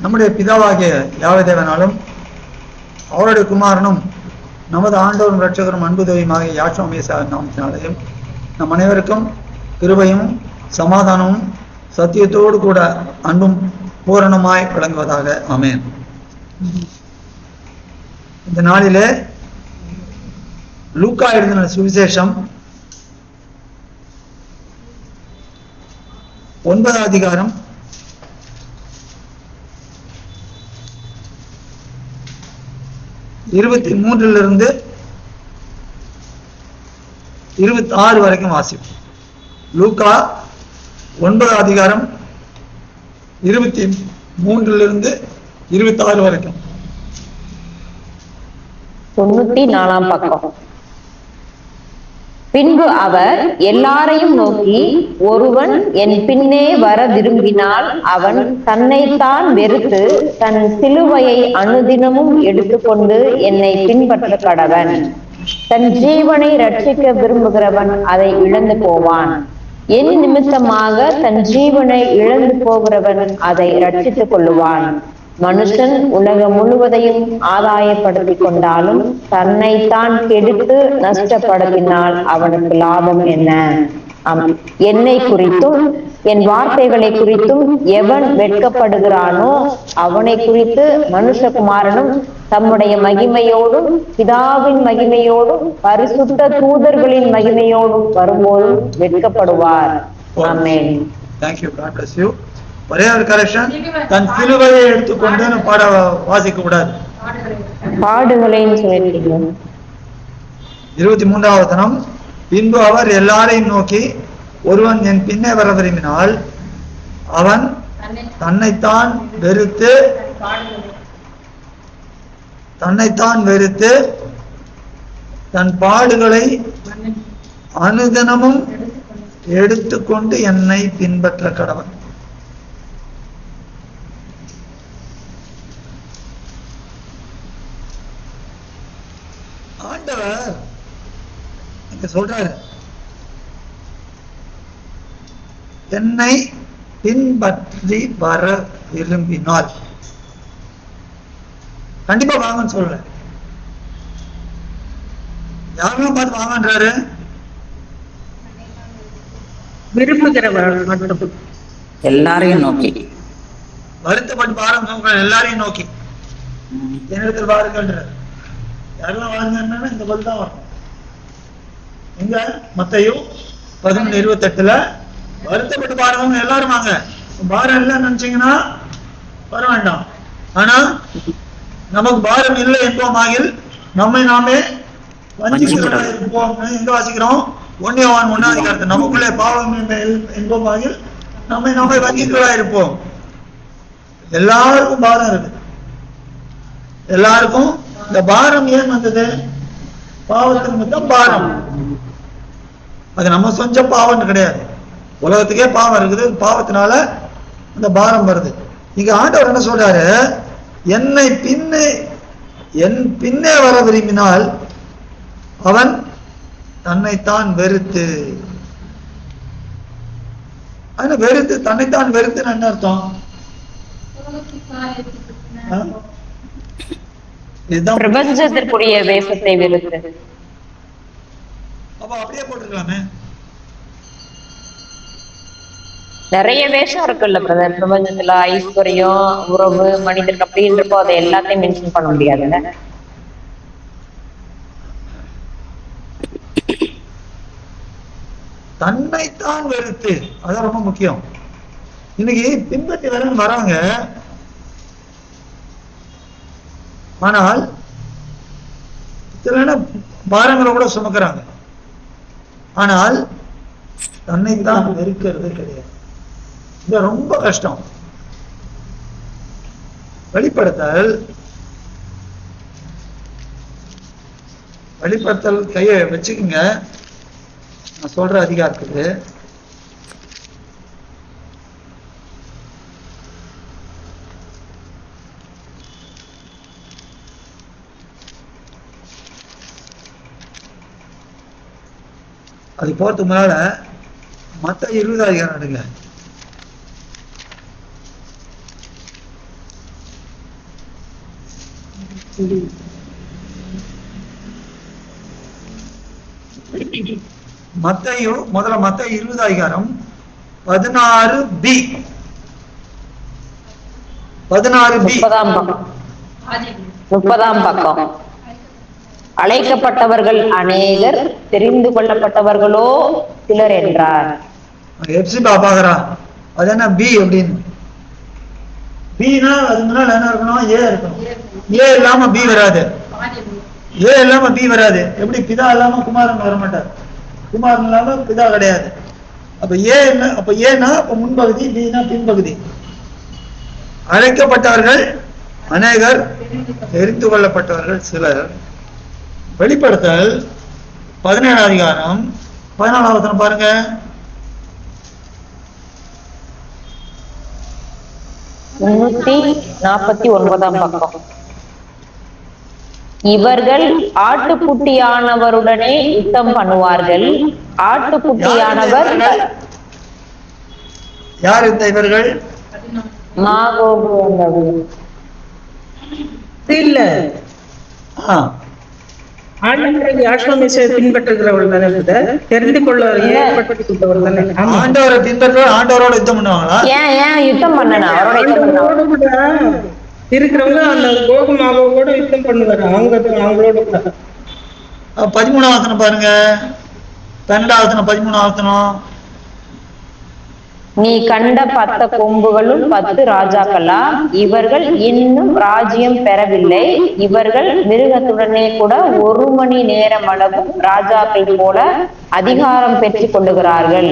நம்முடைய பிதாவாகிய யாவே தேவனாலும் அவருடைய குமாரனும் நமது ஆண்டவரும் இரட்சகரும் அன்பு தெய்வமாகிய யாஷோவா மேசியா நாமத்தினாலேயும் நம் அனைவருக்கும் கிருபையும் சமாதானமும் சத்தியத்தோடு கூட அன்பும் பூரணமாய் விளங்குவதாக. ஆமென். இந்த நாளிலே லூக்கா எழுதின சுவிசேஷம் 9 அதிகாரம் 23 26 வரைக்கும் வாசிப்போம். லூக்கா 9 அதிகாரம் 23 26 வரைக்கும். 94 பக்கம். பின்பு அவர் எல்லாரையும் நோக்கி, ஒருவன் என் பின்னே வர விரும்பினால் அவன் தன்னைத்தான் வெறுத்து தன் சிலுவையை அனுதினமும் எடுத்துக்கொண்டு என்னை பின்பற்ற கடவன். தன் ஜீவனை ரட்சிக்க விரும்புகிறவன் அதை இழந்து போவான். என் நிமித்தமாக தன் ஜீவனை இழந்து போகிறவன் அதை ரட்சித்துக் கொள்ளுவான். மனுஷன் உலகம் முழுவதையும் ஆதாயப்படுத்திக் கொண்டாலும் தன்னைத்தான் கெடுத்து நஷ்டப்படுத்தினால் அவனுக்கு லாபம் என்ன? என்னை குறித்தும் என் வார்த்தைகளை குறித்தும் எவன் வெட்கப்படுகிறானோ அவனை குறித்து மனுஷகுமாரனும் தம்முடைய மகிமையோடும் பிதாவின் மகிமையோடும் பரிசுத்த தூதர்களின் மகிமையோடும் வரும்போதும் வெட்கப்படுவார். ஆமென். Thank you. God bless you. ஒரே ஒரு கரெக்ஷன், தன் சிலுவையை எடுத்துக்கொண்டு பாட வாசிக்க கூடாது, பாடுகளைன்னு சொல்லிருக்கீங்க. 23வது வசனம். பின்பு அவர் எல்லாரையும் நோக்கி, ஒருவன் என் பின்னே வர விரும்பினால் அவன் தன்னைத்தான் வெறுத்து தன் பாடுகளை அனுதினமும் எடுத்துக்கொண்டு என்னை பின்பற்ற கடவன். ஆண்டவர் இங்க சொல்றாரு, என்னை பின்பற்றி வர விரும்பினால் கண்டிப்பா வாங்கன்னு சொல்ல. யாரெல்லாம் பார்த்து வாங்கன்றாரு? விரும்புகிறவர்கள் மட்டும், எல்லாரையும் நோக்கி, வருத்தப்பட்டு பாருங்க, எல்லாரையும் நோக்கி என்னிடத்தில் வாருங்கன்றார். யாரெல்லாம் வாருங்கன்னா இந்த பதில் தான் வரும். எங்க மத்தேயு 11:28 வருத்தப்பட்டு பாருங்க எல்லாரும் வாங்க. பாரம் இல்லைன்னு நினைச்சீங்கன்னா வர வேண்டாம். ஆனா நமக்கு பாரம் இல்லை என்போமாகில் நம்மை நாமே வஞ்சிக்கிறவர்களாய் இருப்போம். எங்க வாசிக்கிறோம்? 1 யோவான் 1 அதிகாரத்தில், நமக்குள்ளே பாவம் என்போமாகில் நம்மை நாமே வஞ்சிக்கிறவர்களாய் இருப்போம். எல்லாருக்கும் பாரம் இருக்கு. எல்லாருக்கும் இந்த பாரம் ஏன் வந்தது? பாவத்துக்கு மட்டும் பாரம். அது நம்ம சொந்த பாவம் கிடையாது, உலகத்துக்கே பாவம் இருக்குது. பாவத்தினால அந்த பாரம் வருது. இங்க ஆண்டவர் என்ன சொல்றாரு? என் பின்னே வர விரும்பினால் அவன் தன்னைத்தான் வெறுத்து. தன்னைத்தான் வெறுத்துன்னு என்ன அர்த்தம்? பிரபஞ்சத்திற்குரிய வேஷத்தை வெறுத்து. அப்ப அப்படியே போட்டுக்கலாமே. நிறைய வேஷம் இருக்குல்ல பிரதர் பிரபஞ்சத்துல. ஐஸ்வர்யம், உறவு, மனிதன் அப்படின்றப்போ அதை எல்லாத்தையும் மென்ஷன் பண்ண முடியாதுல்ல. தன்னைத்தான் வெறுத்து, அதான் ரொம்ப முக்கியம். இன்னைக்கு பின்பற்றி வராங்க, ஆனால் சில பாரங்களை கூட சுமக்கிறாங்க. ஆனால் தன்னைத்தான் வெறுக்கிறது கிடையாது. இது ரொம்ப கஷ்டம். வெளிப்படுத்தல் கையை வச்சுக்கோங்க. நான் சொல்ற அதிகாரத்துக்கு அது போறதுக்கு முன்னால மத்த 20 அதிகாரம் எடுங்க. மத்தேயு முதல்ல மத்தேயு 20 அதிகாரம் 16b 16b 30ஆம் பக்கம். அழைக்கப்பட்டவர்கள் அநேகர், தெரிந்து கொள்ளப்பட்டவர்களோ சிலர் என்றார். எப்சிபா பாக்குறா அது என்ன பி அப்படின்னு. பினா அது முன்னால என்ன இருக்கணும்? ஏ இருக்கணும். ஏ இல்லாம பி வராது. ஏ இல்லாம பி வராது. எப்படி? பிதா இல்லாம குமாரன் வர மாட்டார், குமாரன் இல்லாம பிதா கிடையாது. அப்ப ஏ என்ன? அப்ப ஏன்னா அப்ப முன்பகுதி, பின்னா பின்பகுதி. அழைக்கப்பட்டவர்கள் அநேகர், தெரிந்து கொள்ளப்பட்டவர்கள் சிலர். வெளிப்படுத்தல் 17 அதிகாரம் 14ஆம் வசனம் பாருங்க. முன்னூத்தி 49ஆம் பக்கம். இவர்கள் ஆட்டுக்குட்டியானவருடனே யுத்தம் பண்ணுவார்கள். ஆட்டுக்குட்டியானவர் யார் இந்த இவர்கள்? மாகோகு இல்ல, ஆ, ஆண்டவரை ஆசிரமிசை பின்பற்றுகிறவர்கள் தானே பிரதர்? தெரிந்து கொள்ள ஏற்படுத்திவிட்டவர்கள் தானே? ஆமா. ஆண்டவரை பின்பற்ற ஆண்டவரோட யுத்தம் பண்ணுவாங்களா? ஏன் யுத்தம் பண்ணணும்? அவரோட யுத்தம் பண்ணுவாங்க. ஆண்டவரோட கூட இருக்கிறவங்க அந்த கோகுமாவோட யுத்தம் பண்ணுவாரு. அவங்களோட கூட 13ஆம் வசனம் பாருங்க. 12ஆம் வசனம் 13ஆம் வசனம். நீ கண்ட 10 கொம்புகளும் 10 ராஜாக்களா? இவர்கள் இன்னும் ராஜ்யம் பெறவில்லை. இவர்கள் மிருகத்துடனே கூட 1 மணி நேரம் அளவும் ராஜாக்கள் போல அதிகாரம் பெற்றுக் கொள்ளுகிறார்கள்.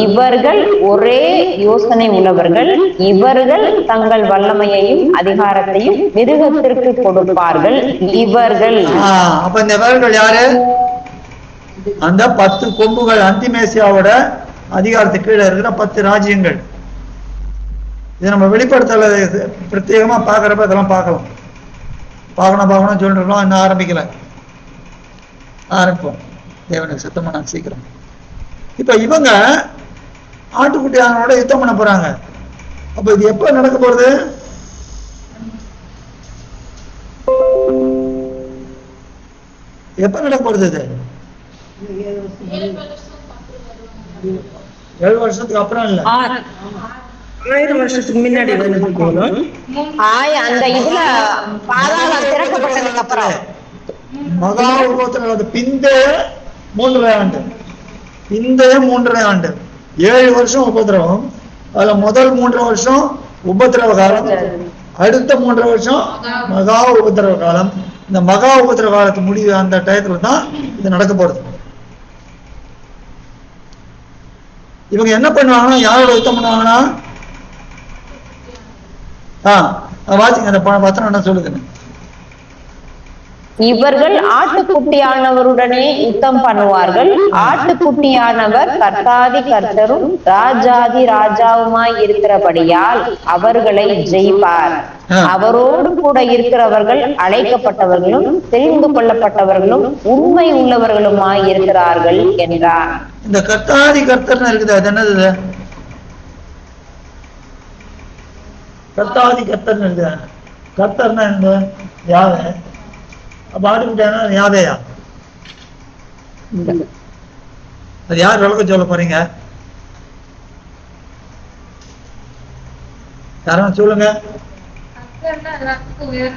இவர்கள் ஒரே யோசனை உள்ளவர்கள். இவர்கள் தங்கள் வல்லமையையும் அதிகாரத்தையும் மிருகத்திற்கு கொடுப்பார்கள். இவர்கள் அப்ப இந்த இவர்கள் யாரு? அந்த 10 கொம்புகள், அந்திமேசியாவோட அதிகாரத்துக்கு கீழே இருக்கிற 10 ராஜ்யங்கள். இதை நம்ம வெளிப்படுத்தல பிரத்யேகமா பாக்குறப்ப இதெல்லாம் பார்க்கலாம். பார்க்கணும் சொல்லிருக்கோம், இன்னும் ஆரம்பிக்கல. ஆரம்பிப்போம் தேவனுக்கு சுத்தமா நான் சீக்கிரம். இப்ப இவங்க ஆட்டுக்குட்டியானோட யுத்தம் பண்ண போறாங்க. அப்ப இது எப்ப நடக்க போறது? எப்ப நடக்க போறது? இது 7 வருஷத்துக்கு அப்புறம் இல்ல, 1000 வருஷத்துக்கு முன்னாடி அந்த இதுல பாதாளம் திறக்கப்பட்டதுக்கு அப்புறம் மகா உபத்திரவ பிந்தைய 3.5 ஆண்டு, பிந்தைய 3.5 ஆண்டு, 7 வருஷம் உபத்திரவம். அதுல முதல் 3 வருஷம் உபத்திரவ காலம், அடுத்த 3 வருஷம் மகா உபத்திரவ காலம். இந்த மகா உபத்திரவ காலத்து முடிவு அந்த டயத்துல தான் இது நடக்க போறது. இவங்க என்ன பண்ணுவாங்கன்னா, யாரோட யுத்தம் பண்ணுவாங்கன்னா, வாசிங்க அந்த வசனம் என்ன சொல்லுதுன்னு. இவர்கள் ஆட்டுக்குட்டியானவருடனே யுத்தம் பண்ணுவார்கள். ஆட்டுக்குட்டியானவர் கர்த்தாதி கர்த்தரும் ராஜாதி ராஜாவுமாய் இருக்கிறபடியால் அவர்களை ஜெயிப்பார். அவரோடு கூட இருக்கிறவர்கள் அழைக்கப்பட்டவர்களும் தெரிந்து கொள்ளப்பட்டவர்களும் உண்மை உள்ளவர்களுமாய் இருக்கிறார்கள் என்றார். இந்த கர்த்தாதி கர்த்தர்னு இருக்குது, அது என்னது? கர்த்தாதி கர்த்தர்னு இருக்குது. கர்த்தர்னா என்ன? யாவே. அப்ப ஆட்டுக்குட்டியானா யாவேயா? அது யார் விளக்க சொல்ல போறீங்க? யாரும் சொல்லுங்க.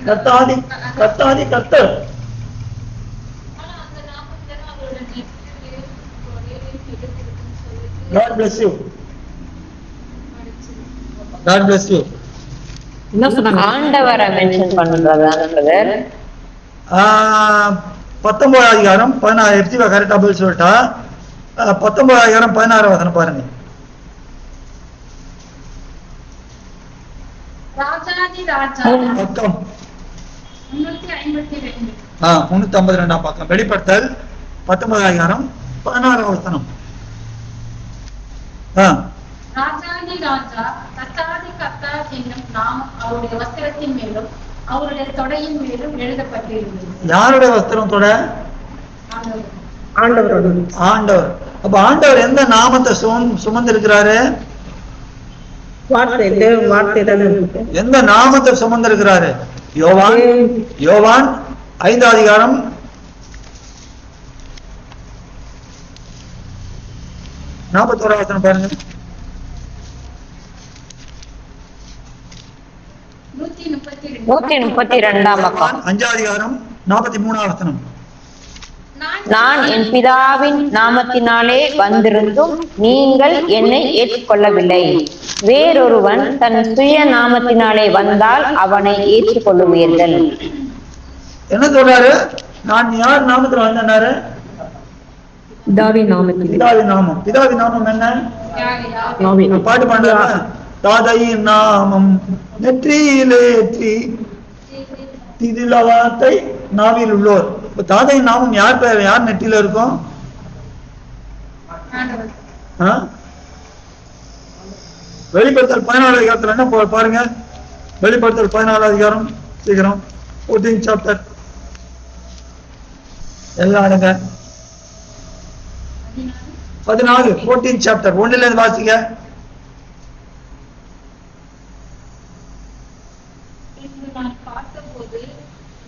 கர்த்தாதி கர்த்தாதி கர்த்தர். God bless you. God bless you. ஆண்டவரை மென்ஷன் பண்றதா? 19 அதிகாரம் 16 எப்சிபா கரெக்டா பதில் சொல்லிட்டா. 19 அதிகாரம் 16 வசனம் பாருங்க. ராஜாதி ராஜா பக்கம் 352. 352 பக்கம். வெளிப்படுத்தல் 19 அதிகாரம் 16 வசனம். ராஜாதி ராஜா கர்த்தாதி கர்த்தர் என்னும் நாமம் அவருடைய வஸ்திரத்தின் மேலும் அவருடைய தொடையின் மேலும் எழுதப்பட்டிருந்தது. யாருடைய வஸ்திரம் தொட? ஆண்டவரோட. ஆண்டவர். அப்ப ஆண்டவர் எந்த நாமத்தை சுமந்திருக்கிறாரு? வார்த்தை, தேவ வார்த்தை தானே. எந்த நாமத்தை சுமந்திருக்கிறாரு? யோவான் 5ஆம் அதிகாரம் 41ஆம் வசனம் பாருங்க. 132ஆம் பக்கம். 5ஆம் அதிகாரம் 43ஆம் வசனம். நான் என் பிதாவின் நாமத்தினாலே வந்திருந்தும் நீங்கள் என்னை ஏற்றுக்கொள்ளவில்லை. வேறொருவன் தன் சுய நாமத்தினாலே வந்தால் அவனை ஏற்றுக்கொள்ளுவீர்கள். என்ன சொல்றாரு? நான் யார் நாமத்துல வந்தேன்னாரு? பிதாவின் நாமத்தில். பிதாவின் நாமம். பிதாவின் நாமம் என்ன? பாட்டு பாடுறாங்க. தாதையின் நாமம் நெற்றியிலேற்றி திதிலவாத்தை நாவில் உள்ளோர். இப்ப தாதையின் நாமம் யார் பேர், யார் நெற்றியில இருக்கும்? வெளிப்படுத்தல் 14ஆம் அதிகாரத்துல என்ன பாருங்க. வெளிப்படுத்தல் 14ஆம் அதிகாரம் சீக்கிரம் 14th chapter எல்லாம் அடங்க 14 14th chapter 1ல இருந்து வாசிங்க. நான் பார்த்தபோது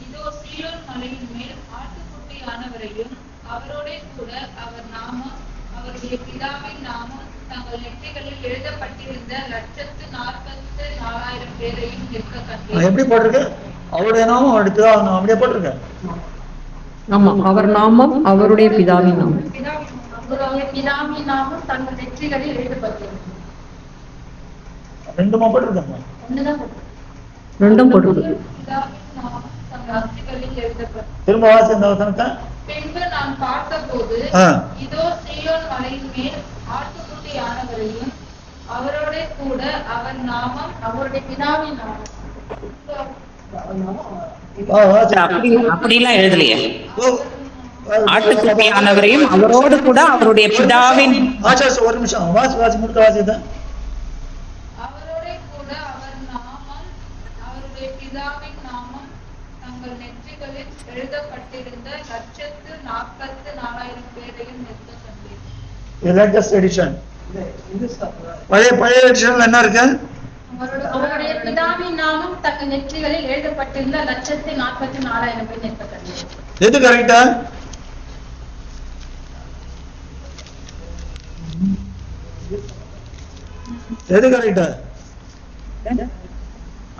இதோ சீயோன் மலையின் மேல் ஆட்டுக்குட்டியானவரையும் அவரோட கூட அவர் நாமம் அவருடைய பிதாவின் நாமம் தங்கள் நெற்றிகளில் எழுதப்பட்டிருந்த 144,000 பேரையும் நிற்க கண்டேன். எப்படி போட்டிருக்கு? அவருடைய நாமம் அவருடைய பிதாவின் நாமம் அப்படியே போட்டிருக்கு. ஆமா, அவர் நாமம் அவருடைய பிதாவின் நாமம். அவருடைய பிதாவின் நாமம் தங்கள் நெற்றிகளில் எழுதப்பட்டிருந்தது. ரெண்டுமா போட்டிருக்காங்க? ஒண்ணுதான் போட்டிருக்கு. ரெண்டும் போட்டிருக்கு. பிதாவின் நாமம் தங்கள் நெற்றிகளில் எழுதப்பட்டது. திரும்ப வாசி அந்த வசனத்தை. பின்பு நான் பார்த்தபோது இதோ சீயோன் மலையின் மேல் ஆட்டுக்குட்டியானவரையும் அவரோட கூட அவர் நாமம் அவருடைய பிதாவின் நாமம். அப்படிலாம் எழுதலையே. ஆட்டுக்குட்டியானவரையும் அவரோடு கூட அவருடைய பிதாவின். ஒரு நிமிஷம் வாசி முழுக்க வாசிதான். அவரோட கூட அவர் நாமம் அவருடைய பிதாவின் நாமம் தங்கள் நெற்றிகளில் எழுதப்பட்டிருந்த 144,000 பேரையும் நிற்க கண்டேன். Latest edition. பழைய எடிஷன்ல என்ன இருக்கு? அவருடைய பிதாவின் நாமம் தங்கள் நெற்றிகளில் எழுதப்பட்டிருந்த 144,000 பேர் நிற்க கண்டேன். எது கரெக்டா? எது கரெக்டா?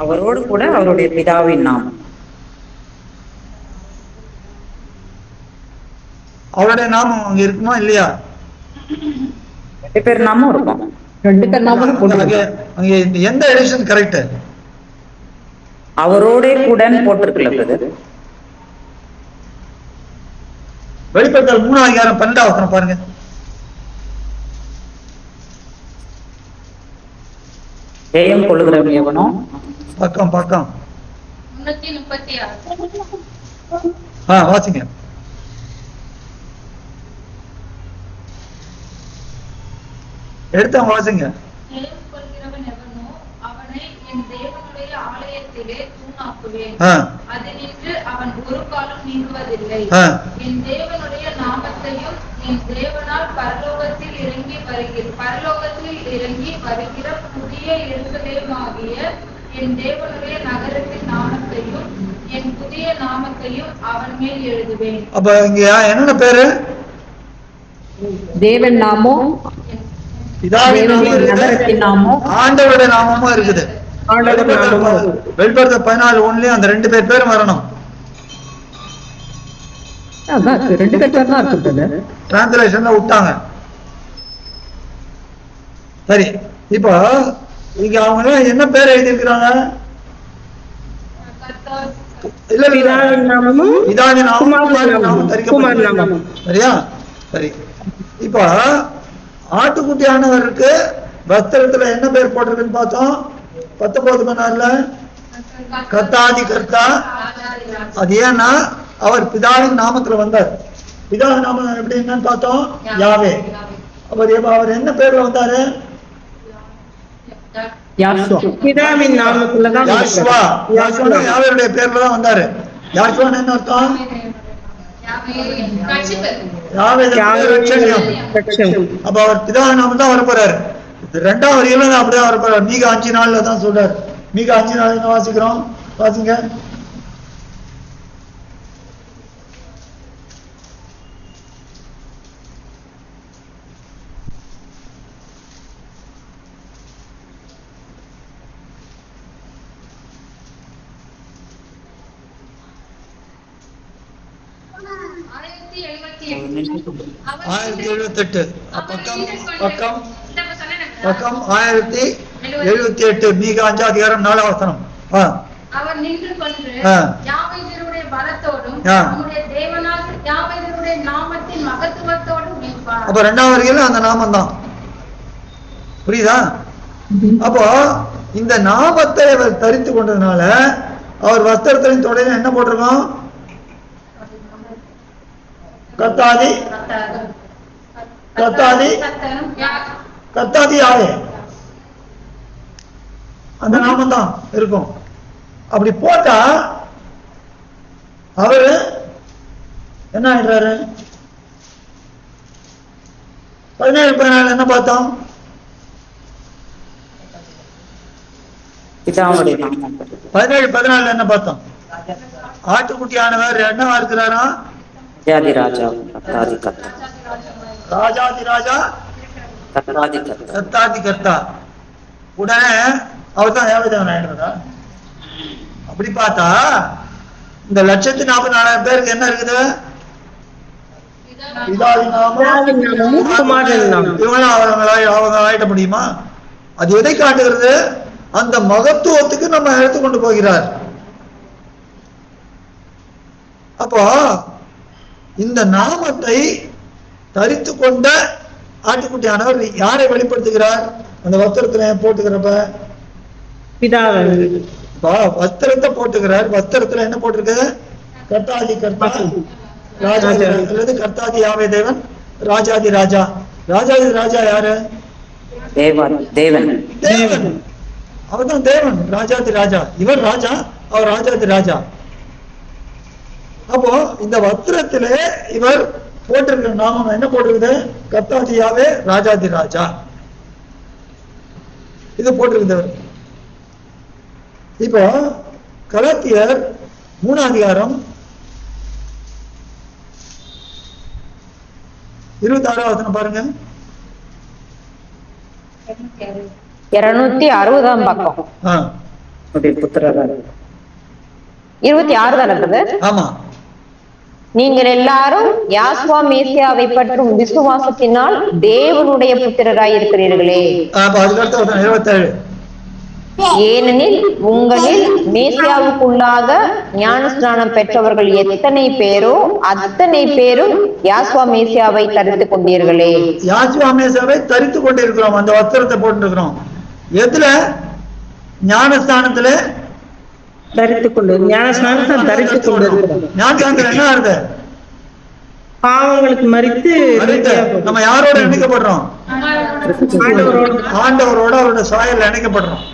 அவரோடு கூட அவருடைய பிதாவின் நாமம். அவருடைய நாமம் அங்க இருக்குமா இல்லையா? 2 பேர் நாமம் இருக்கும். 2 பேர் நாமம் போட்டிருக்கு. அங்க எந்த எடிஷன் கரெக்ட்? அவரோட கூட போட்டிருக்கல பிரதர். வெளிப்படுத்தல் 3ஆம் அதிகாரம் 12ஆம் வசனம் பாருங்க. ஜெயம் கொள்ளுகிறவன் எவனோ. பக்கம் 336. வாசிங்க. எடுத்தவங்க வாசிங்க. ஜெயம் கொள்கிறவன் எவனோ அவனை என் தேவனுடைய ஆலயத்திலே தூணாக்குவேன். அதினின்று அவன் ஒரு காலம் நீங்குவதில்லை. என் தேவனுடைய நாமத்தையும் என் தேவனால் பரலோகத்தில் இறங்கி வருகிற புதிய எருசலேமாகிய என் தேவனுடைய நகரத்தின் நாமத்தையும் என் புதிய நாமத்தையும் அவன் மேல் எழுதுவேன். அப்ப இங்க என்னென்ன பேரு? தேவன் நாமம், நகரத்தின் நாமம், ஆண்டவருடைய நாமமும் இருக்குது. வெளிப்படுத்தல் 14:1 அந்த 2 பேரும் வரணும். அதான் 2 பேர் தான் இருக்குது. டிரான்ஸ்லேஷன்ல விட்டாங்க. சரி, இப்போ இங்க அவங்க என்ன பேர் எழுதியிருக்கிறாங்க? இல்ல பிதாவின் நாமமும் பிதாவின் நாமமும் தரிக்கப்பட்டிருக்கிறது. சரியா? சரி, இப்போ ஆட்டுக்குட்டியானவருக்கு வஸ்திரத்துல என்ன பேர் போட்டிருக்குன்னு பார்த்தோம். 19:14 கர்த்தாதி கர்த்தா. அது ஏன்னா அவர் பிதாவின் நாமத்துல வந்தார். பிதாவின் நாமம் எப்படி என்னன்னு பார்த்தோம்? யாவே. அவர் என்ன பேர்ல வந்தாரு? பிதாவின் நாமத்துலதான் யாவேருடைய பேர்ல தான் வந்தாரு. யாசுவான்னு என்ன அர்த்தம்? அப்ப அவர் பிதாவின் நாமம் தான் வரப்போறாரு. 2ஆம் வரியில அப்படியே வரப்போறாரு. மீகா 5:4 தான் சொல்றாரு. மீகா 5:4 வாசிக்கிறோம். வாசிங்க. 1078 பக்கம் பக்கம் பக்கம் 1078 மீகா 5 அதிகாரம் 4 வசனம். அவர் நின்று கொண்டு யாவேருடைய பலத்தோடும் நம்முடைய தேவனாகிய யாவேருடைய நாமத்தின் மகத்துவத்தோடும் நிற்பார். அப்ப இரண்டாவது வரியில அந்த நாமம் தான். புரியுதா? அப்போ இந்த நாமத்தை அவர் தரித்து கொண்டதுனால அவர் வஸ்திரத்தின் தொடையில என்ன போட்டிருக்கோம்? கர்த்தாதி கர்த்தாதி கர்த்தாதி யாவே, அந்த நாமம் தான் இருக்கும். அப்படி போட்டா அவரு என்ன ஆயிடுறாரு? 17-14 என்ன பார்த்தோம்? பிதாவுடைய நாமம். 17-14 என்ன பார்த்தோம்? ஆட்டுக்குட்டியானவர் என்னவா இருக்கிறாரா? ராஜாதி ராஜா, கர்த்தாதி கர்த்தா. ராஜாதி ராஜா, கர்த்தாதி கர்த்தா. கர்த்தாதி கர்த்தா. உடனே அவர் தான் தேவதேவன் ஆயிடுறதா? அப்படி பார்த்தா இந்த 1,40,000 பேருக்கு என்ன இருக்குது? பிதாவின் நாமம், குமாரன் நாமம். இவங்களாம் அவங்க ஆயிட முடியுமா? அது எதை காட்டுகிறது? அந்த மகத்துவத்துக்கு நம்ம எடுத்துக்கொண்டு போகிறார். அப்போ இந்த நாமத்தை தரித்து கொண்ட ஆட்டுக்குட்டியானவர் யாரை வெளிப்படுத்துகிறார்? அந்த வஸ்திரத்துல போட்டுக்கிறப்ப பிதாவன் வஸ்திரத்தை போட்டுக்கிறார். வஸ்திரத்துல என்ன போட்டிருக்கு? கர்த்தாதி கர்த்தா, ராஜாதி அல்லது கர்த்தாதி யாவே தேவன், ராஜாதி ராஜா. ராஜாதி ராஜா யாரு? தேவன். தேவன். அவர் தான் தேவன், ராஜாதி ராஜா. இவர் ராஜா, அவர் ராஜாதி ராஜா. அப்போ இந்த வஸ்திரத்திலே இவர் போட்டிருக்கிற நாமம் என்ன போட்டிருக்குது? கர்த்தாதி யாவே, ராஜாதி ராஜா. இது போட்டிருக்குது. இப்போ கலாத்தியர் 3 அதிகாரம் 26 வசனம் பாருங்க. 260 பக்கம். புத்திரர் 26 தானே பிரதர்? ஆமா. நீங்கள் எல்லாரும் யாஸ்வா மேசியாவை பற்றும் விசுவாசத்தினால் தேவனுடைய புத்திரராய் இருக்கிறீர்களே. அதுக்கடுத்த வசனம் 27. ஏனெனில் உங்களில் மேசியாவுக்குள்ளாக ஞானஸ்நானம் பெற்றவர்கள் எத்தனை பேரோ அத்தனை பேரும் யாஸ்வா மேசியாவை தரித்து கொண்டீர்களே. யாஸ்வா மேசியாவை தரித்து கொண்டிருக்கிறோம். அந்த வஸ்திரத்தை போட்டு இருக்கிறோம். எதுல? ஞானஸ்தானத்துல தரித்து கொண்டு, ஞானஸ்நானத்தை தரித்து கொண்டு. ஞானஸ்தானத்துல என்ன ஆகுது? பாவங்களுக்கு மறித்து நம்ம யாரோட இணைக்கப்படுறோம்? ஆண்டவரோட அவரோட சாயல் இணைக்கப்படுறோம்.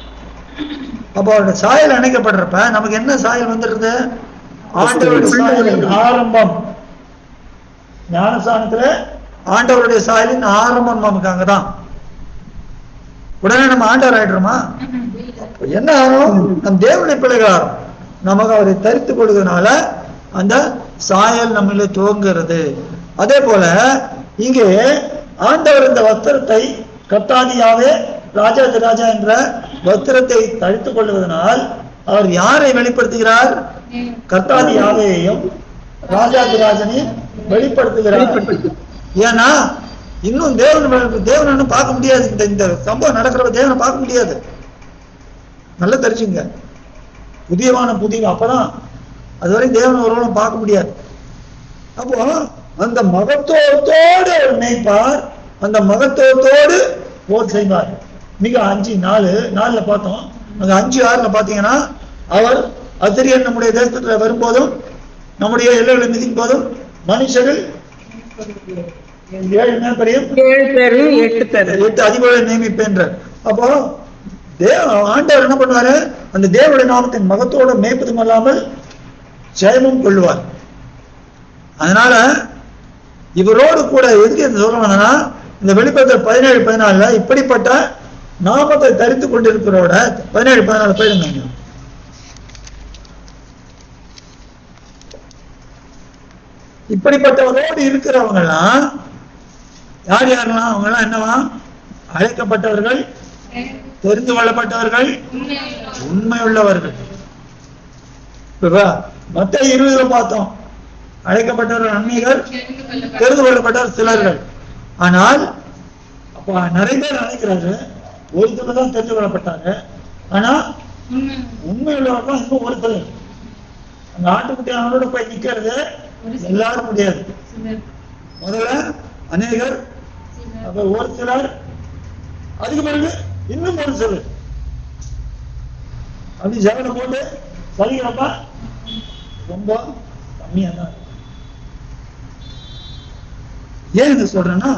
அப்போ அவரோட சாயல் இணைக்கப்படுறப்ப நமக்கு என்ன சாயல் வந்துடுறது? ஆண்டவருடைய சாயலின் ஆரம்பம். ஞானஸ்தானத்துல ஆண்டவருடைய சாயலின் ஆரம்பம் நமக்கு அங்கதான். உடனே நம்ம ஆண்டவர் ஆயிடுறோமா? என்ன ஆகும்? நம் தேவனுடைய பிள்ளைகள் நமக்கு அவரை தரித்துக் கொள்வதனால அந்த சாயல் நம்மள துவங்குறது. அதே போல இங்கே ஆண்டவர் இந்த வஸ்திரத்தை கர்த்தாதியாவே ராஜாதி ராஜா என்ற வஸ்திரத்தை தரித்துக் கொள்வதனால் அவர் யாரை வெளிப்படுத்துகிறார்? கர்த்தாதி யாவேயையும் ராஜாதி ராஜனையும் வெளிப்படுத்துகிறார். ஏன்னா இன்னும் தேவனை பார்க்க முடியாது. இந்த சம்பவம் நடக்கிறப்ப தேவனை பார்க்க முடியாது. நல்லா தெரிஞ்சுங்க. புதிய அப்பதான் அதுவரை தேவன் ஒருவனும் பார்க்க முடியாது. அப்போ அந்த மகத்துவத்தோடு நினைப்பார், அந்த மகத்துவத்தோடு போர் செய்வார். மிக 5:4 பார்த்தோம். அங்க 5:6 பாத்தீங்கன்னா அவர் அசிரியர் நம்முடைய தேசத்துல வரும்போதும் நம்முடைய எல்லைகளை மிதிக்கும் போதும் மனுஷர்கள் 7 பேரையும் 8 அதிபர்களை நியமிப்பேன்றார். அப்போ ஆண்டவர் என்ன பண்ணுவாரு? அந்த தேவனுடைய நாமத்தின் மகத்தோட மேய்ப்பதும் அல்லாமல் ஜெயமும் கொள்வார். அதனால இவரோடு கூட எதுக்கு சொல்றோம்னா இந்த வெளிப்படுத்தல் 17-14 இப்படிப்பட்ட நாமத்தை தரித்து கொண்டிருக்கிறோட 17-14 போயிடுங்க. இப்படிப்பட்டவரோடு இருக்கிறவங்கலாம் யாரெல்லாம்? அவங்க எல்லாம் என்னவா? அழைக்கப்பட்டவர்கள், தெரிந்து கொள்ளப்பட்டவர்கள், உண்மை உள்ளவர்கள். மத்த 20 பார்த்தோம். அழைக்கப்பட்டவர்கள் அநேகர், தெரிந்து கொள்ளப்பட்டவர் சிலர்கள். ஆனால் அப்ப நிறைய பேர் அழைக்கிறாரு, ஒருத்தர் தான் தெரிந்து கொள்ளப்பட்டாரு. ஆனா உண்மையுள்ளவர்கள் இன்னும் ஒருத்தர். அந்த ஆட்டுக்குட்டியானோட போய் நிக்கிறது எல்லாரும் முடியாது. முதல்ல அநேகர், அப்ப ஒரு சிலர், அதுக்கு பிறகு இன்னும் ஒரு சிலர். அப்படி ஜெகனை போட்டு சொல்லிக்கிறப்ப ரொம்ப கம்மியா தான். ஏன் இது சொல்றேன்னா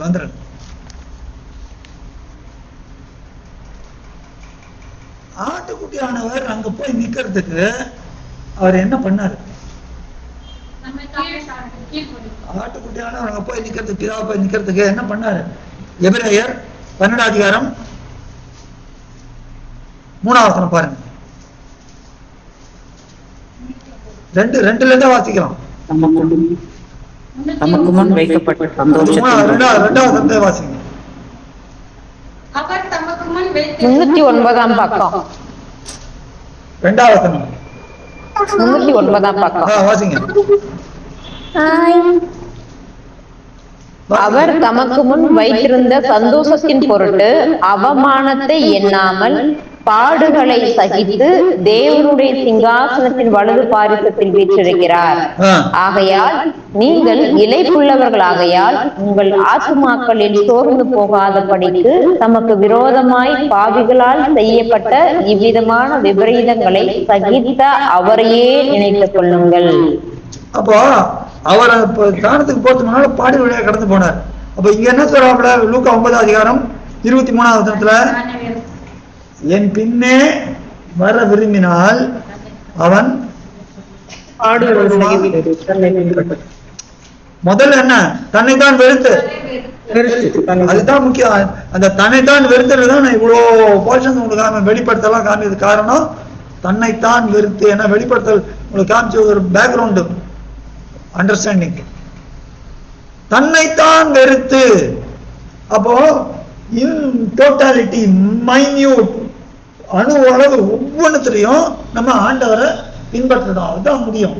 வந்துடுறேன். ஆட்டுக்குட்டியானவர் அங்க போய் நிக்கிறதுக்கு அவர் என்ன பண்ணாரு? ஆட்டுக்குட்டியானவர் அங்க போய் நிக்கிறதுக்கு, பிதாவை போய் நிக்கிறதுக்கு என்ன பண்ணாரு? எபிரேயர் 12 அதிகாரம் 3ஆம் வசனம் பாருங்க. 2ல இருந்தே வாசிக்கலாம். தமக்கு முன் வைக்கப்பட்ட 2ஆம் வசனத்தை வாசிங்க. அவர் தமக்கு முன் 309ஆம் பக்கம். 2ஆம் வசனம் 309ஆம் பக்கம் வாசிங்க. அவர் தமக்கு முன் வைத்திருந்த சந்தோஷத்தின் பொருட்டு அவமானத்தை எண்ணாமல் பாடுகளை சகித்து தேவனுடைய சிங்காசனத்தின் வலது பாரிசத்தில் வீற்றிருக்கிறார். ஆகையால் நீங்கள் இளைப்புள்ளவர்களாகையால் உங்கள் ஆத்துமாக்களில் சோர்ந்து போகாதபடிக்கு தமக்கு விரோதமாய் பாவிகளால் செய்யப்பட்ட இவ்விதமான விபரீதங்களை சகித்த அவரையே நினைத்துக் கொள்ளுங்கள். அப்போ அவர் தானத்துக்கு போறதுக்கு முன்னால பாடி வழியாக கடந்து போனார். அப்ப இங்க என்ன சொல்றாப்புல? லூக்கா 9ஆம் அதிகாரம் 23ஆம் வசனத்துல, என் பின்னே வர விரும்பினால் அவன் முதல்ல என்ன? தன்னைத்தான் வெறுத்து. அதுதான் முக்கியம். அந்த தன்னைத்தான் வெறுத்துதான் இவ்வளவு போர்ஷன் உங்களுக்கு வெளிப்படுத்தலாம் காமிச்சது. காரணம் தன்னைத்தான் வெறுத்து. ஏன்னா வெளிப்படுத்தல் உங்களுக்கு காமிச்ச ஒரு பேக்ரவுண்டு அண்டர்ஸ்டாண்டிங். தன்னைத்தான் வெறுத்து. அப்போ இன் டோட்டாலிட்டி, மைன்யூட், அணு அளவு ஒவ்வொன்றுத்திலையும் நம்ம ஆண்டவரை பின்பற்றணும். அதுதான் முடியும்.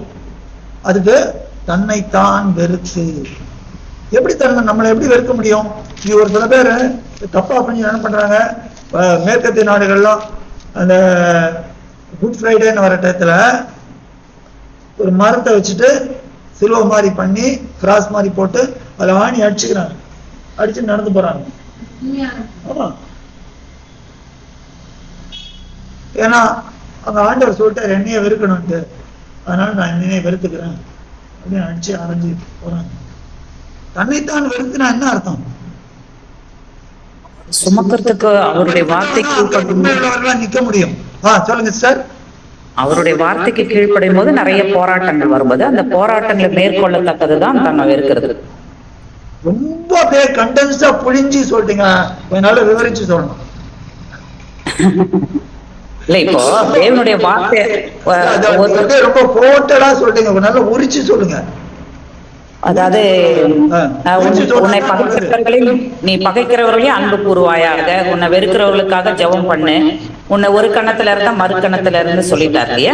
அதுக்கு தன்னைத்தான் வெறுத்து. எப்படி நம்மளை எப்படி வெறுக்க முடியும்? இது ஒரு சில பேர் தப்பா பண்ணி என்ன பண்றாங்க, மேற்கத்திய நாடுகள்லாம் அந்த குட் ஃப்ரைடேன்னு வர டயத்துல ஒரு மரத்தை வச்சுட்டு சிலுவை மாதிரி பண்ணி கிராஸ் மாதிரி போட்டு அதில் ஆணி அடிச்சுக்கிறாங்க, அடிச்சு நடந்து போறாங்க. ஆமா, ஏன்னா அங்க ஆண்டவர் சொல்லிட்டார் என்னைய வெறுக்கணும்ட்டு, அதனால நான் என்னையே வெறுத்துக்கிறேன் அப்படின்னு அடிச்சு அரைஞ்சு போறாங்க. தன்னைத்தான் வெறுத்துனா என்ன அர்த்தம்? சுமக்கிறதுக்கு அவருடைய வார்த்தைக்கு நிக்க முடியும். சொல்லுங்க சார். அவருடைய வார்த்தைக்கு கீழ்ப்படையும் போது நிறைய போராட்டங்கள் வரும்போது அந்த போராட்டங்களை மேற்கொள்ளத்தக்கதுதான் தன்னை வெறுக்கிறது. ரொம்ப பேர் கண்டென்ஸ்டா புழிஞ்சி சொல்லிட்டீங்க, கொஞ்ச விவரிச்சு சொல்லணும். இல்ல இப்போ தேவனுடைய வார்த்தை ரொம்ப போட்டடா சொல்லிட்டீங்க, நல்லா உரிச்சு சொல்லுங்க. அதாவது உன்னை பகைக்கிறவர்களையும் நீ பகைக்கிறவர்களையும் அன்பு கூறுவாயாக, உன்னை வெறுக்கிறவர்களுக்காக ஜெபம் பண்ணு, உன்னை ஒரு கணத்துல இருந்தா மறு கணத்துல இருந்து சொல்லிட்டாரு இல்லையா.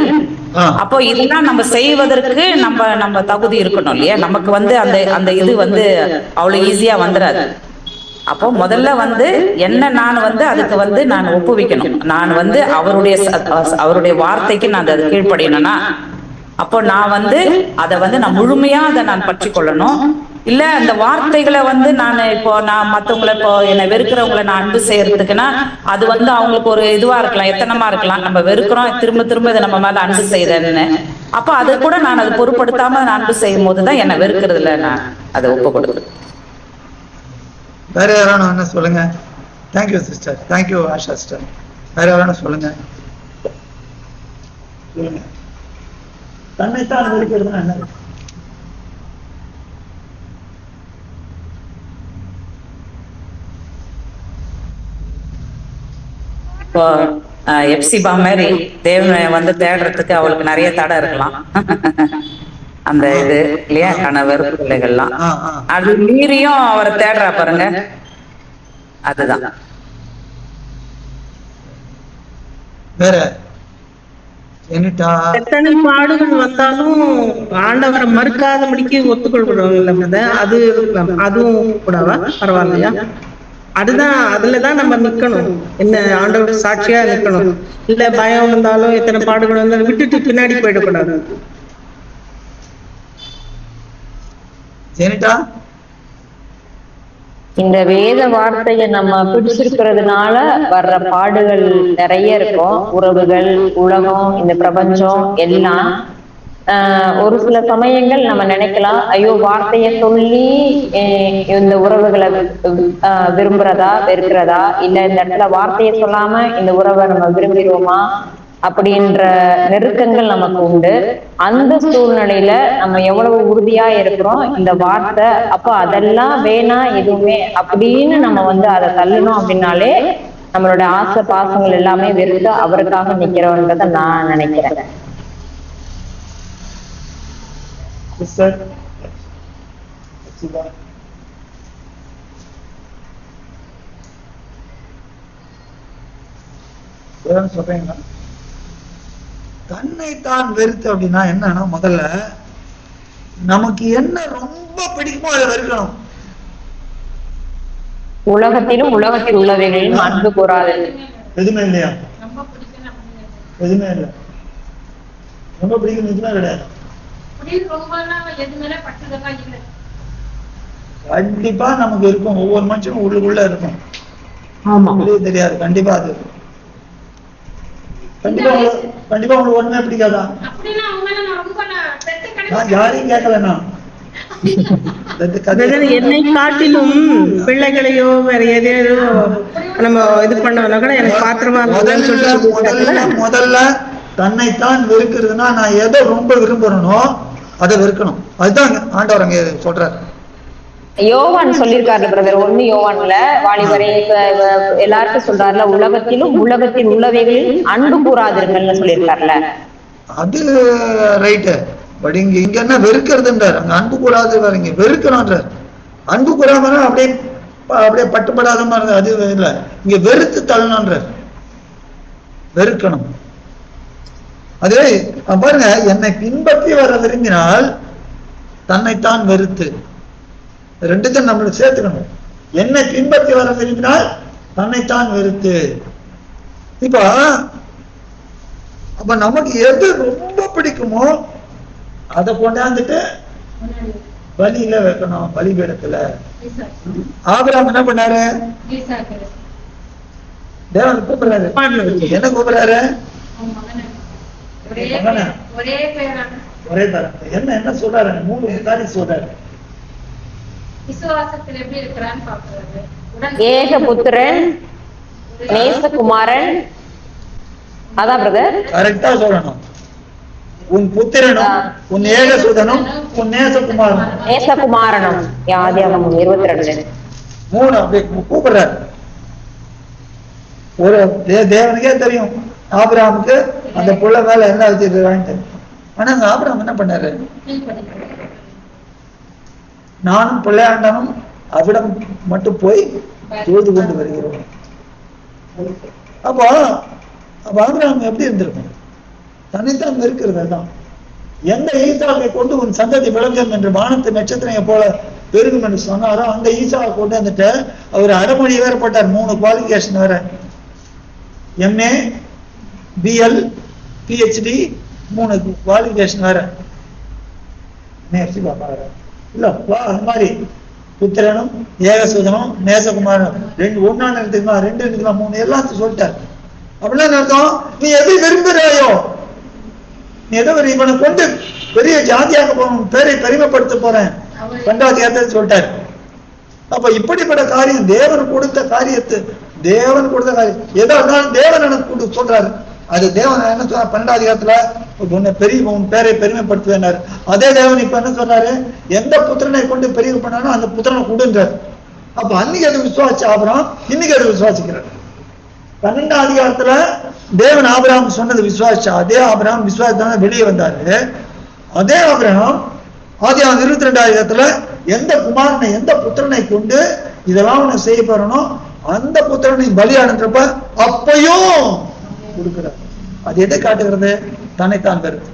அப்போ இதெல்லாம் நம்ம செய்வதற்கு நம்ம தகுதி இருக்கணும் இல்லையா. நமக்கு அந்த அந்த இது அவ்வளவு ஈஸியா வந்துடாது. அப்போ முதல்ல என்ன நான் அதுக்கு நான் ஒப்புவிக்கணும். நான் அவருடைய வார்த்தைக்கு நான் அதை கீழ்ப்படியணும்னா அப்போ நான் அதை நான் முழுமையா அதை நான் பற்றி கொள்ளணும். இல்ல அந்த வார்த்தைகளை நான் மத்தவங்களை இப்போ என்னை வெறுக்கிறவங்களை நான் அன்பு செய்யறதுக்குன்னா அது அவங்களுக்கு ஒரு இதுவா இருக்கலாம், எத்தனமா இருக்கலாம். நம்ம வெறுக்கிறோம், திரும்ப திரும்ப இதை நம்ம மேல அன்பு செய்யறேன்னு. அப்ப அதை கூட நான் அதை பொருட்படுத்தாம நான் அன்பு செய்யும் போதுதான் என்னை வெறுக்கிறதுல நான் அதை ஒப்பு கொடுக்குறேன். வேற யாரும் என்ன சொல்லுங்க. Thank you sister, thank you Asha sister. வேற யாரும் சொல்லுங்க. சொல்லுங்க. தன்னைத்தான் வெறுக்கிறதுனா என்ன? இப்போ எப்சிபா மாதிரி தேவனை தேடுறதுக்கு அவளுக்கு நிறைய தடை இருக்கலாம். அந்த இது இல்லையா, கணவர் பிள்ளைகள்லாம் அது மீறியும் அவரை தேடுறா பாருங்க. அதுதான் வேற என்னட்டா எத்தனை பாடுகள் வந்தாலும் ஆண்டவரை மறுக்காதபடிக்கு ஒத்துக்கொள்கிறோம்ல, அது இருக்கலாம். அதுவும் கூடவா பரவாயில்லையா? அதுதான், அதுலதான் நம்ம நிக்கணும். என்ன ஆண்டவர் சாட்சியா நிக்கணும். இல்ல பயம் வந்தாலும் எத்தனை பாடுகள் வந்தாலும் விட்டுட்டு பின்னாடி போயிடக்கூடாது. என்னட்டா இந்த வேத வார்த்தையை நம்ம பிடிச்சிருக்கிறதுனால வர்ற பாடுகள் நிறைய இருக்கும். உறவுகள், உலகம், இந்த பிரபஞ்சம் எல்லாம். ஒரு சில சமயங்கள் நம்ம நினைக்கலாம், ஐயோ வார்த்தைய சொல்லி இந்த உறவுகளை விரும்புறதா வெறுக்கிறதா, இல்ல இந்த இடத்துல வார்த்தையை சொல்லாம இந்த உறவை நம்ம விரும்பிடுவோமா அப்படின்ற நெருக்கங்கள் நமக்கு உண்டு. அந்த சூழ்நிலையில நம்ம எவ்வளவு உறுதியா இருக்கிறோம் இந்த வார்த்தை, அப்ப அதெல்லாம் வேணா எதுவுமே அப்படின்னு நம்ம அதை தள்ளணும் அப்படின்னாலே நம்மளோட ஆசை பாசங்கள் எல்லாமே வெறுத்து அவருக்காக நிக்கிறோன்றத நான் நினைக்கிறேன். சொல்றீங்களா? தன்னைத்தான் வெறுத்து அப்படின்னா என்னன்னா, முதல்ல நமக்கு என்ன ரொம்ப பிடிக்குமோ அதை வெறுக்கணும். உலகத்திலும் உலகத்தில் உள்ளவைகளிலும் அன்பு கூறாது. எதுவுமே இல்லையா? எதுவுமே இல்லை. ரொம்ப பிடிக்கும் எதுவுமே கிடையாது. கண்டிப்பா நமக்கு இருக்கும். ஒவ்வொரு மனுஷனும் உள்ளுக்குள்ள இருக்கும். ஆமா, தெரியாது. கண்டிப்பா அது கண்டிப்பா உங்களுக்கு ஒண்ணுமே பிடிக்காதா? நான் யாரையும் கேட்கலண்ணா. என்னை காட்டிலும் பிள்ளைகளையோ வேற எதையோ நம்ம இது பண்ணோம்னா கூட எனக்கு பாத்திரமா முதல்ல தன்னைத்தான் வெறுக்கிறதுனா, நான் எதை ரொம்ப விரும்புறனோ அதை வெறுக்கணும். அதுதான் ஆண்டவர் அங்க சொல்றாரு. யோவான் சொல்லியிருக்காரு பிரதர், 1 யோவான்ல வாலிபரை எல்லாருக்கும் சொல்றாருல, உலகத்திலும் உலகத்தில் உள்ளவைகளில் அன்பு கூறாதிருங்கள்னு சொல்லியிருக்காருல. அது ரைட்டு. பட் இங்க என்ன வெறுக்கிறதுன்றார். அங்க அன்பு கூடாது, இங்க வெறுக்கணும்ன்றார். அன்பு கூடாமனா அப்படியே பட்டுப்படாத மாதிரி அது இல்லை. இங்க வெறுத்து தள்ளணும்ன்றார். வெறுக்கணும். அதே பாருங்க, என்னை பின்பற்றி வர விரும்பினால் தன்னைத்தான் வெறுத்து, ரெண்டுத்தையும் நம்மள சேர்த்துக்கணும். என்னை பின்பற்றி வர விரும்பினால் தன்னைத்தான் வெறுத்து. அப்ப நமக்கு எது ரொம்ப பிடிக்குமோ அதை கொண்டாந்துட்டு பலியில வைக்கணும். பலிபீடத்துல ஆபிரகாம் என்ன பண்ணாரு? தேவன் கூப்பிடுறாரு. என்ன கூப்பிடுறாரு? ஒரே தரம். என்ன சொல்றாரு? 3 காரியம் சொல்றாரு. விசுவாசத்தில் எப்படி இருக்கிறான்னு பாக்குறாரு. ஏகபுத்திரன், நேசகுமாரன். அதான் பிரதர் கரெக்டா சொல்லணும். உன் புத்திரனும் உன் ஏகசுதனும் உன் நேசகுமாரனும். ஆதியாகமம் 22. 3 அப்படி கூப்பிடுறாரு. ஒரு தேவனுக்கே தெரியும் ஆபிரகாமுக்கு அந்த புள்ள மேல என்ன வச்சிருக்கான்ட்டு. ஆனா அந்த ஆபிரகாம் என்ன பண்ணாரு? நானும் பிள்ளையாண்டனும் அவிடம் மட்டும் போய் தொழுது கொண்டு வருகிறோம். அப்போ ஆபிரகாம் எப்படி இருந்திருக்கும்? தன்னைத்தான் இருக்கிறது. அதுதான் எந்த ஈசாவை கொண்டு உன் சந்ததி விளங்கும் என்று வானத்து நட்சத்திரம் போல பெருகும் என்று சொன்னாரோ அந்த ஈசாவை கொண்டு வந்துட்டு அவர் அரைமொழி வேற போட்டார். 3 குவாலிஃபிகேஷன் வேற. MA, BL, PhD 3 குவாலிஃபிகேஷன் வேற. இல்ல அது மாதிரி புத்திரனும் ஏகசூதனும் நேசகுமாரனும் 2 ஒன்னா நிறுத்துக்குமா, 2 நிறுத்துக்கலாம், 3 எல்லாத்தையும் சொல்லிட்டார். அப்படின்னா அர்த்தம், நீ எதை விரும்புகிறாயோ, நீ எதை இவனை கொண்டு பெரிய ஜாதியாக போகணும், பேரை பெருமைப்படுத்த போறேன் 2வது ஏற்றது சொல்லிட்டாரு. அப்ப இப்படிப்பட்ட காரியம் தேவன் கொடுத்த காரியத்தை, தேவன் கொடுத்த காரியம் எதா இருந்தாலும் தேவன் எனக்கு சொல்றாரு. அது தேவன் என்ன சொன்ன 12வது அதிகாரத்துல உன்னை பெரிய உன் பேரை பெருமைப்படுத்துவேன்னாரு. அதே தேவன் இப்ப என்ன சொன்னாரு? எந்த புத்திரனை கொண்டு பெரிய பண்ணாலும் அந்த புத்திரனை கொடுன்றாரு. அப்ப அன்னைக்கு அது விசுவாசி ஆபிரகாம், இன்னைக்கு அது விசுவாசிக்கிறார். 12வது அதிகாரத்துல தேவன் ஆபிரகாம் சொன்னது விசுவாசிச்சா, அதே ஆபிரகாம் விசுவாசத்தான வெளியே வந்தாரு. அதே ஆபிரகாம் ஆதியாகமம் 22வது அதிகாரத்துல எந்த குமாரனை எந்த புத்திரனை கொண்டு இதெல்லாம் உன்னை செய்ய போறனோ அந்த புத்திரனை பலியாடுன்றப்ப அப்பையும் கொடுக்கிறார். அது எதை காட்டுகிறது? தன்னைத்தான் வெறுத்து.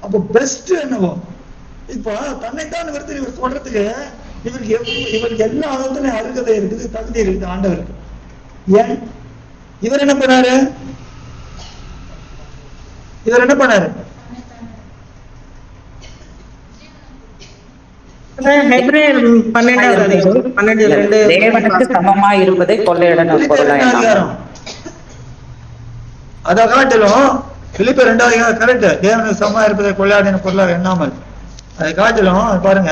அப்போ பெஸ்ட் என்னவோ இப்போ தன்னைத்தான் வெறுத்து இவர் சொல்றதுக்கு இவருக்கு எல்லா விதத்திலும் அருகதை இருக்குது, தகுதி இருக்குது ஆண்டவருக்கு. ஏன் இவர் என்ன பண்ணாரு? இவர் என்ன பண்ணாரு? தேவனுக்கு சமமா இருப்பதை கொள்ளையிடணும். அதை காட்டிலும் பிலிப்பியர் 2 கரெக்ட், தேவனுக்கு சமமா இருப்பதை கொள்ளையாடின பொருளாக எண்ணாமல். அதை காட்டிலும் பாருங்க,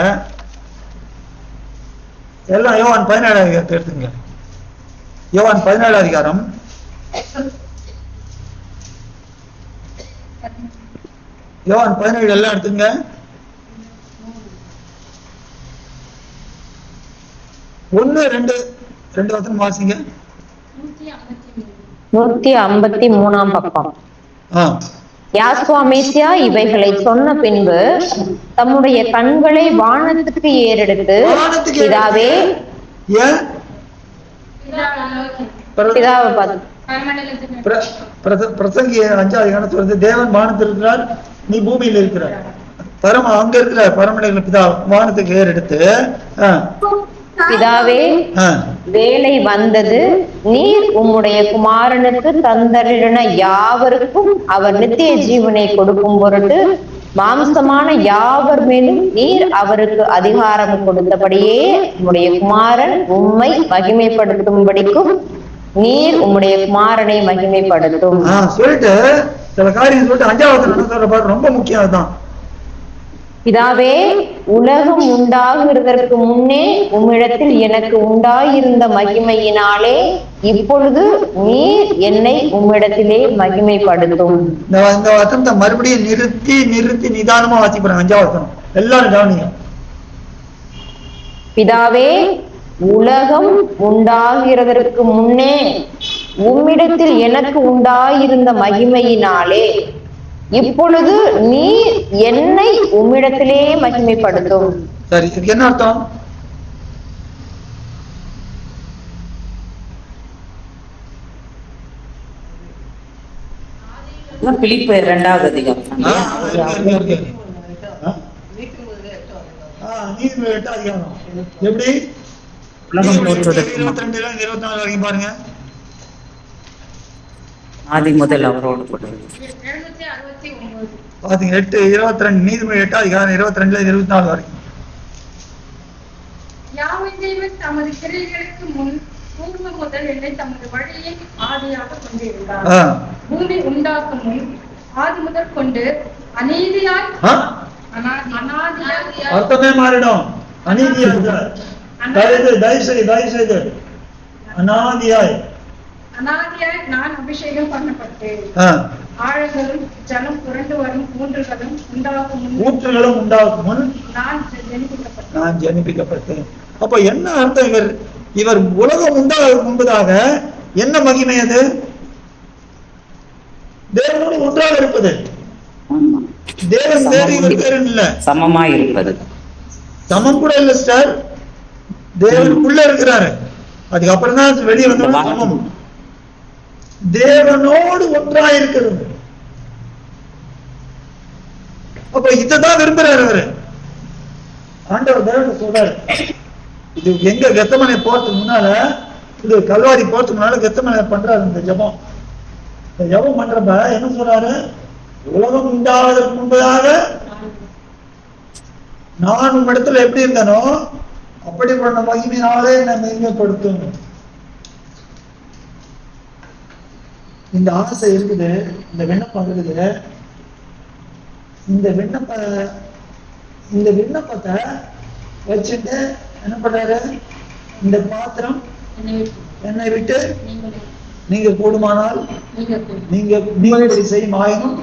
எல்லாம் யோவான் 17 அதிகாரத்தை எடுத்துங்க. யோவான் 17 அதிகாரம் 17 எல்லாம் எடுத்துங்க. 1, 2 வசனம் வாசிங்க. 153 பக்கம். யாசுவா மேசியா இவைகளை சொன்ன பின்பு தம்முடைய கண்களை வானத்துக்கு ஏறெடுத்து, பிதாவே, பிதாவை பார்த்து பிரசங்கி 5 அதிகாரம் சொல்றது, தேவன் வானத்தில் இருக்கிறார், நீ பூமியில் இருக்கிறார். அங்க இருக்கிறார் பரமநிலை பிதா வானத்துக்கு ஏறெடுத்து, பிதாவே, வேலை வந்தது, நீர் உம்முடைய குமாரனுக்கு தந்தரின யாவருக்கும் அவர் நித்திய ஜீவனை கொடுக்கும் பொருட்டு மாம்சமான யாவர் மேலும் நீர் அவருக்கு அதிகாரம் கொடுத்தபடியே உம்முடைய குமாரன் உம்மை மகிமைப்படுத்தும்படிக்கும் நீர் உம்முடைய குமாரனை மகிமைப்படுத்தும். சொல்லிட்டு சில காரியம் சொல்லிட்டு 5வது ரொம்ப முக்கியம். அதுதான், பிதாவே, உலகம் உண்டாகிறதற்கு முன்னே உம்மிடத்தில் எனக்கு உண்டாயிருந்த மகிமையினாலே இப்பொழுது நீர் என்னை உம்மிடத்திலே மகிமைப்படுத்தும். இந்த வசனத்தை மறுபடியும் நிறுத்தி நிதானமா வாசிப்பாங்க. 5வது வசனம் எல்லாரும் கவனிங்க. பிதாவே, உலகம் உண்டாகிறதற்கு முன்னே உம்மிடத்தில் எனக்கு உண்டாயிருந்த மகிமையினாலே இப்பொழுது நீ என்னை உம்மிடத்திலே மகிமைப்படுத்தும். சரி, இதுக்கு என்ன அர்த்தம்? பிலிப்பியர் 2 அதிகாரம். எப்படி? உலகம் தோற்றுவதற்கு 22 24 வரைக்கும் பாருங்க. ஆதி முதல் அவரோடு கூட பாத்தீங்க. 8:22 நீதிமொழி 8 அதிகாரம் 22 24 வரைக்கும். தமது கிரியைகளுக்கு முன் பூர்வ முதல் என்னை தமது வழியை ஆதியாக கொண்டிருந்தார். பூமி உண்டாக்கும் முன் ஆதி முதல் கொண்டு அநீதியாய் அர்த்தமே மாறிடும். அநீதியாய் தயவு செய்து அநாதியாய் நான் அபிஷேகம் பண்ணப்பட்டேன். ஆழங்களும் ஜலம் புரண்டு வரும் ஊற்றுகளும் உண்டாகும் முன் நான் ஜனிப்பிக்கப்பட்டேன். அப்ப என்ன அர்த்தம்? இவர் உலகம் உண்டாக முன்பதாக என்ன மகிமை? அது தேவனோடு ஒன்றாக இருப்பது. தேவன் வேறு, இவர் வேறு இல்ல, சமமா இருப்பது. சமம் கூட இல்ல சார், தேவனுக்குள்ள இருக்கிறாரு. அதுக்கப்புறம் தான் வெளியே வந்தோம். சமம் தேவனோடு ஒன்றாக இருக்கிறது. அப்ப இதான் விரும்புறாரு அவரு. ஆண்டவர் தேவன் சொல்றாரு, இது எங்க கெத்தமனை போறதுக்கு முன்னால, இது கல்வாரி போறதுக்கு முன்னால கெத்தமனை பண்றாரு இந்த ஜபம். இந்த ஜபம் பண்றப்ப என்ன சொல்றாரு? உலகம் உண்டாவதற்கு முன்பதாக நான் உன் இடத்துல எப்படி இருந்தனோ அப்படி பண்ண மகிமையினாலே என்னை மகிமைப்படுத்தும். இந்த ஆசை இருக்குது, இந்த விண்ணப்பம் இருக்குது. இந்த விண்ணப்பத்தை வச்சுட்டு என்ன பண்றாரு? இந்த பாத்திரம் என்னை விட்டு நீங்க கூடுமானால் நீங்க செய்யும் ஆயினும்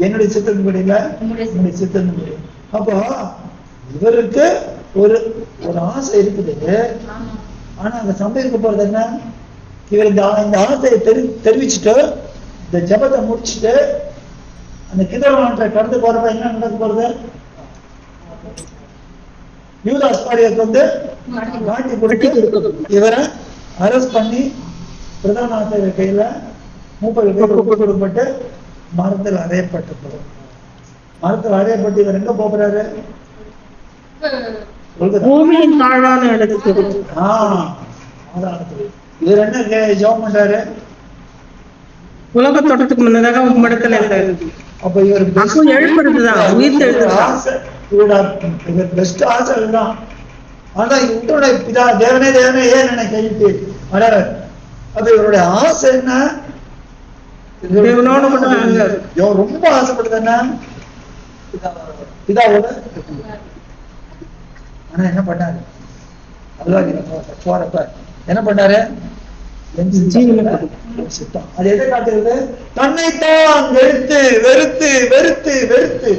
என்னுடைய சித்தத்தின்படி இல்ல, என்னுடைய சித்தத்தின்படி. அப்போ இவருக்கு ஒரு ஆசை இருக்குது. ஆனா அங்க சம்பவிக்க போறது என்ன? இவர் இந்த ஆசையை தெரிவிச்சுட்டு இந்த ஜபத்தை முடிச்சுட்டு அந்த கிதரவான்றை கடந்து போறப்ப என்ன நடக்க போறது? யூதாஸ் காரியத்தை காட்டி கொடுத்து இவரை அரெஸ்ட் பண்ணி பிரதான ஆசிரியர் கையில 30 பேர் ஒப்பு கொடுக்கப்பட்டு மரத்தில் அறையப்பட்டு மரத்தில் அறையப்பட்டு இவர் எங்க போகிறாரு? பூமியின் தாழ்வான இடத்துக்கு. இவர் என்ன ஜெபம் பண்றாரு? உலக தோட்டத்துக்கு முன்னதாக உம்மிடத்துல அப்ப இவர் எழுப்புறதுதான், உயிர் எழுதுதான். இவர் பெஸ்ட் ஆசை தான். ஆனா இவருடைய பிதா தேவனே தேவனே ஏன் என்னை கைவிட்டு வளர? அப்ப இவருடைய ஆசை என்ன? ரொம்ப ஆசைப்படுது என்ன? பிதாவோட. ஆனா என்ன பண்ணாரு? போறப்ப என்ன பண்ணாரு? அது எதை காட்டுறது? தன்னைத்தான் வெறுத்து வெறுத்து வெறுத்து வெறுத்து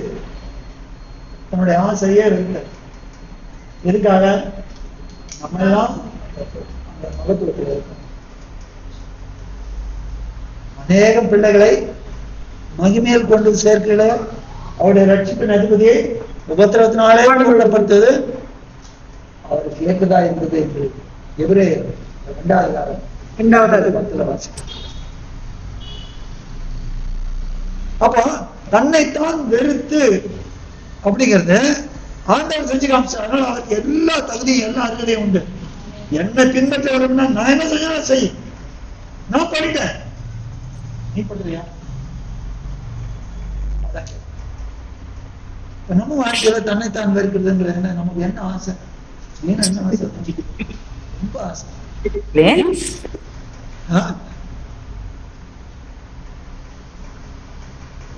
தன்னுடைய ஆசையே வெறுத்த. எதுக்காக? நம்ம எல்லாம் அந்த மகத்துவத்தில் இருக்கோம். அநேகம் பிள்ளைகளை மகிமையில் கொண்டு சேர்க்கல. அவருடைய ரட்சிப்பின் அதிபதியை உபத்திரத்தினாலே கொள்ளப்பட்டது அவருக்கு ஏற்கதா இருந்தது என்று எபிரேயர் 2வது அதிகாரம் வாசிக்கிறோம். அப்போ தன்னைத்தான் வெறுத்து அப்படிங்கிறது ஆண்டவர் செஞ்சு காமிச்சார். அவருக்கு எல்லா தகுதியும் எல்லா அருகதையும் உண்டு. என்ன பின்பற்ற வரும்னா நான் என்ன செஞ்சாலும் செய், நான் பண்ணிட்டேன், நீ பண்றியா? நம்ம வாழ்க்கையில தன்னைத்தான் வெறுக்கிறதுங்கிற என்ன? நமக்கு என்ன ஆசை? என்ன ஆசை? ரொம்ப ஆசை.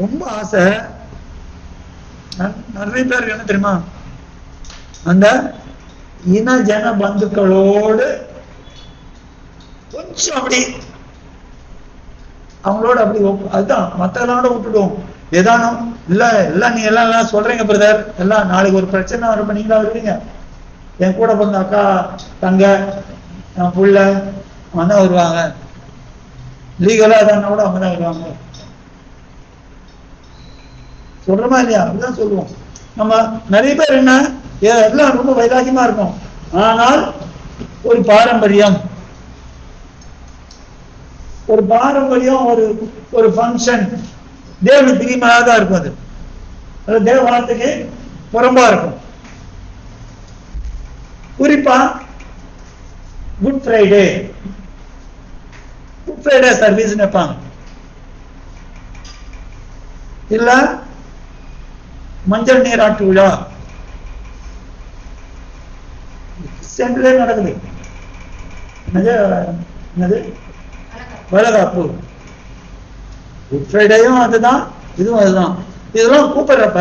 ரொம்ப ஆசை. நிறைய பேர் என்ன தெரியுமா? அந்த இன ஜன பந்துக்களோடு கொஞ்சம் அப்படி அவங்களோட அப்படி அதுதான் மத்தவங்களோட விட்டுடுவோம். ஏதானும் இல்ல எல்லாம் நீ எல்லாம் சொல்றீங்க பிரதர், எல்லாம் நாளைக்கு ஒரு பிரச்சனை வரும், நீங்களா வருவீங்க. என் கூட பிறந்த அக்கா தங்க என் புள்ள அவங்க தான் வருவாங்க. லீகலா எதானா கூட அவங்க தான் வருவாங்க. சொல்றோமா இல்லையா? அப்படிதான் சொல்லுவோம். நம்ம நிறைய பேர் என்ன எல்லாம் ரொம்ப வைராக்கியமா இருக்கும். ஆனால் ஒரு பாரம்பரியம் ஒரு ஒரு ஃபங்க்ஷன் தேவனுக்கு பிரியமாக தான் இருக்கும். அது தேவ வார்த்தைக்கு புறம்பா இருக்கும். குறிப்பா குட் ஃப்ரைடே சர்வீஸ் வைப்பாங்க. இல்ல மஞ்சள் நீராட்டு விழா சென்ட்ரலே நடக்குது. என்னது வளகாப்பு. குட் ஃப்ரைடேயும் அதுதான், இதுவும் அதுதான். இதெல்லாம் கூப்பிடுறப்ப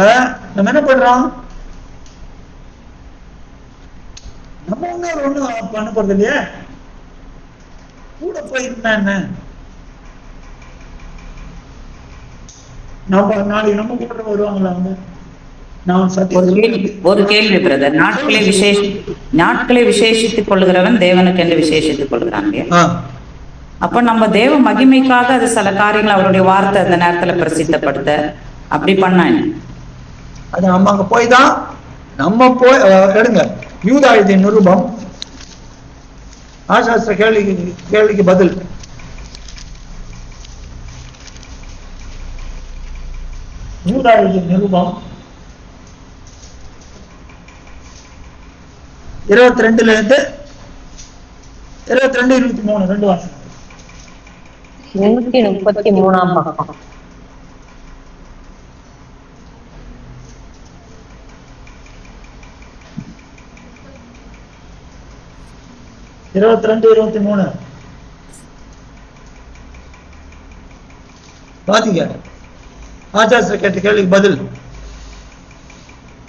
நம்ம என்ன பண்றோம்? நம்ம ஒண்ணும் பண்ண போறது இல்லையா? கூட போயிருந்தா என்ன? நம்ம நாளைக்கு நம்ம கூப்பிட வருவாங்களா? அவங்க ஒரு கேள்வி பிரதர். நாட்களை விசேஷித்துக் கொள்கிறவன் தேவனுக்கு என்று விசேஷித்துக் கொள்கிறாங்க. அப்ப நம்ம தேவ மகிமைக்காக அது சில காரியங்கள் அவருடைய வார்த்தை அந்த நேரத்துல பிரசித்தப்படுத்த அப்படி பண்ணாங்க. அது நம்ம அங்க போய் தான் நம்ம போய் எடுங்க. யூதாயுதின் நிருபம் ஆசாஸ்திர கேள்விக்கு பதில். யூதாயுதின் நிருபம் 22 இருந்து 23 ரெண்டு வாசம். 133ஆம் பக்கம். பாத்தீங்க? ஆச்சார கேட்ட கேள்விக்கு பதில்.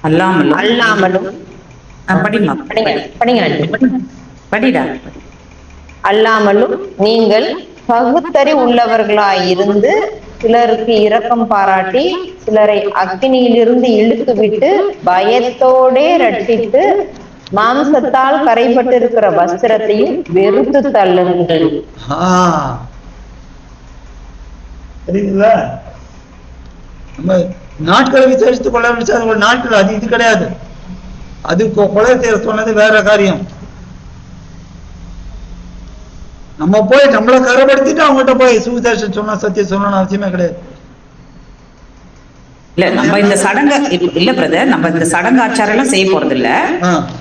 அல்லாமலும் அல்லாமலும் நீங்கள் பகுத்தறி உள்ளவர்களாயிருந்து சிலருக்கு இரக்கம் பாராட்டி சிலரை அக்கினியிலிருந்து இழுத்து விட்டு பயத்தோடே ரட்சித்து மாம்சத்தால் கரைப்பட்டு இருக்கிற வஸ்திரத்தையும் வெறுத்து தள்ளுங்கள். தெரியுங்களா? நம்ம நாட்களை விசாரித்துக் கொள்ள விசாரித்த நாட்கள் அது இது கிடையாது. அது கொலை செய்ய சொன்னது வேற காரியம். நம்ம போய் நம்மளை கரைப்படுத்திட்டு அவங்ககிட்ட போய் சுவிசேஷம் சொன்னா சத்தியம் சொல்லணும்னு அவசியமே கிடையாது. இல்ல நம்ம இந்த சடங்கு இல்ல பிரதர், நம்ம இந்த சடங்கு ஆச்சாரம் எல்லாம் செய்ய போறது இல்ல.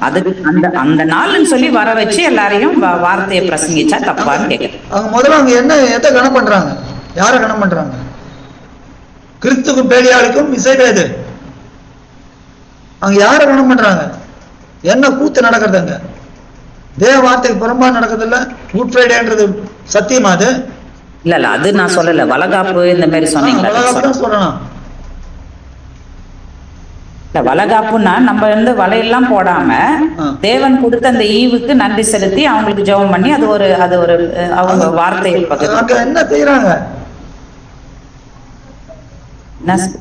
அது அந்த அந்த நாள்னு சொல்லி வர வச்சு எல்லாரையும் வார்த்தையை பிரசங்கிச்சா தப்பான்னு கேட்குறேன். அவங்க முதல்ல அவங்க என்ன எதை கணம் பண்றாங்க, யார கணம் பண்றாங்க? கிறிஸ்துக்கும் பேலியாளுக்கும் இசைவேது. அங்க யார கணம் பண்றாங்க? என்ன கூத்து நடக்கிறதுங்க? தேவ வார்த்தைக்கு புறம்பா நடக்கிறது இல்ல. குட் ஃப்ரைடேன்றது சத்தியமா? அது இல்ல இல்ல, அது நான் சொல்லல. வளகாப்பு இந்த மாதிரி சொன்னீங்களா? வளகாப்பு சொல்லணும். இல்ல, வளகாப்புன்னா நம்ம வந்து வலையெல்லாம் போடாம தேவன் கொடுத்த அந்த ஈவுக்கு நன்றி செலுத்தி அவங்களுக்கு ஜெபம் பண்ணி அது ஒரு அவங்க வார்த்தையை என்ன செய்யறாங்க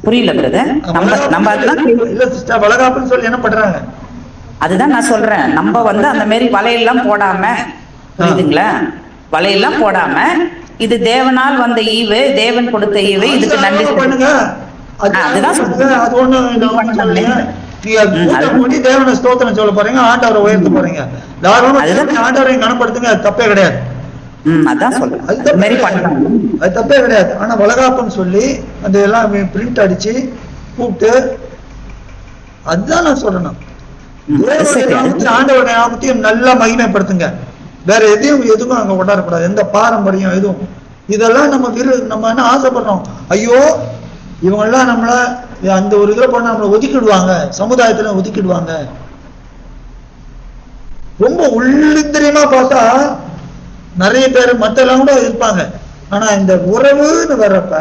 புரியல பிரதர். நம்ம அதுதான் இல்ல சிஸ்டர், வளகாப்புன்னு சொல்லி என்ன பண்றாங்க? அதுதான் நான் சொல்றேன். நம்ம வந்து அந்த மாதிரி வலையெல்லாம் போடாம, புரியுதுங்களா? வலையெல்லாம் போடாம இது தேவனால் வந்த ஈவு, தேவன் கொடுத்த ஈவு, இதுக்கு நன்றி பண்ணுங்க. அதுதான் தேவனை ஸ்தோத்திரம் சொல்ல போறீங்க, ஆண்டவரை உயர்த்த போறீங்க. ஆண்டவரை கனப்படுத்துங்க, அது தப்பே கிடையாது. அது தப்பே கிடையாது. ஆனா வளகாப்புன்னு சொல்லி அந்த எல்லாம் பிரிண்ட் அடிச்சு கூப்பிட்டு, அதுதான் நான் சொல்லணும். ஆண்டவருடைய நாமத்தையும் நல்லா மகிமைப்படுத்துங்க. வேற எதுவும் அங்க கொண்டாடக்கூடாது, எந்த பாரம்பரியம் எதுவும். இதெல்லாம் நம்ம என்ன ஆசைப்படுறோம், ஐயோ இவங்கெல்லாம் நம்மள அந்த ஒரு இதுல பண்ண நம்மளை ஒதுக்கிடுவாங்க, சமுதாயத்துல ஒதுக்கிடுவாங்க. ரொம்ப உள்ளிந்திரியமா பார்த்தா நிறைய பேர் மத்த எல்லாம் கூட இருப்பாங்க. ஆனா இந்த உறவுன்னு வர்றப்ப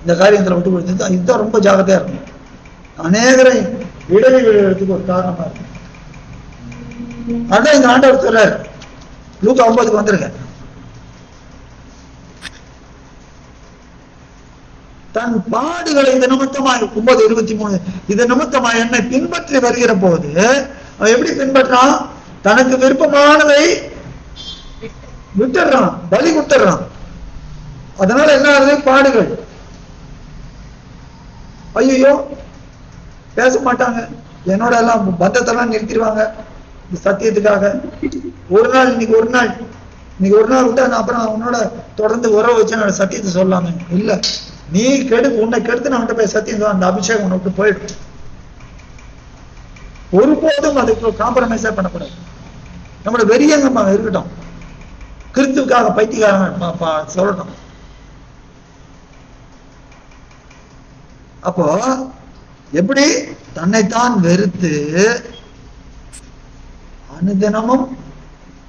இந்த காரியத்துல விட்டு கொடுத்து இதுதான் ரொம்ப ஜாகிரதையா இருக்கும். அநேகரை இடைவெளிக்கு ஒரு காரணமா இருக்கு. அதான் இந்த ஆண்டவர் சொல்றாரு, லூக்கா 9க்கு வந்துருங்க. தன் பாடுகளை இந்த நிமித்தமாய் 9:23 இது நிமித்தமாய் என்னை பின்பற்றி வருகிற போது அவன் எப்படி பின்பற்றான்? தனக்கு விருப்பமானதை விட்டுறான், பலி விட்டுறான். அதனால என்ன ஆகுது? பாடுகள். ஐயோ பேச மாட்டாங்க, என்னோட எல்லாம் பந்தத்தெல்லாம் நிறுத்திடுவாங்க சத்தியத்துக்காக. இன்னைக்கு ஒரு நாள் விட்டா நான் அப்புறம் அவனோட தொடர்ந்து உறவு வச்சு என்னோட சத்தியத்தை சொல்லாம. இல்ல, நீ உன்னை கெடுத்து நான் போய் சத்தியம் அந்த அபிஷேகம் உன்னை விட்டு போயிடும். ஒருபோதும் அதுக்கு காம்ப்ரமைஸே பண்ணக்கூடாது. நம்மளோட வெறியங்கம்மா இருக்கட்டும், கிறிஸ்துவுக்காக பைத்தியக்காரங்க சொல்லட்டும். அப்போ எப்படி தன்னைத்தான் வெறுத்து அனுதினமும்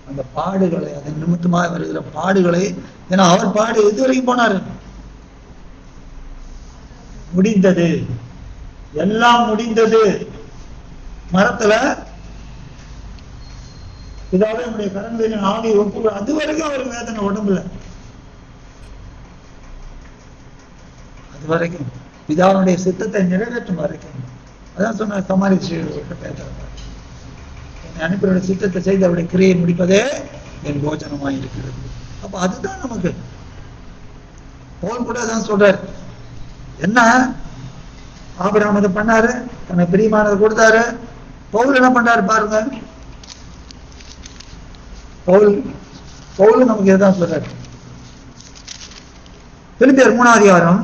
அந்த பாடுகளை, அதன் நிமித்தமாக வருகிற பாடுகளை, ஏன்னா அவர் பாடு எது வரைக்கும் போனாரு? முடிந்தது, எல்லாம் முடிந்தது. மரத்துல இதாவது நம்முடைய கரங்களின் ஆவி ஒப்பு, அது வரைக்கும் அவருக்கு வேதனை உடம்புல. அது வரைக்கும் பிதாவுடைய சித்தத்தை நிறைவேற்றும் வரைக்கும். அதான் சொன்ன சமாரி அனுப்பின சித்தத்தை செய்து அவருடைய கிரியை முடிப்பதே என் போஜனமாய் இருக்கிறது. அப்ப அதுதான் நமக்கு பவுல் கூட தான் சொல்றாரு. என்ன ஆபிரகாம் இதை பண்ணாரு, தனக்கு பிரியமானதை கொடுத்தாரு. பவுல் என்ன பண்ணாரு பாருங்க. பவுல் நமக்கு இதுதான் சொல்றாரு. பிலிப்பியர் 3ஆம் அதிகாரம்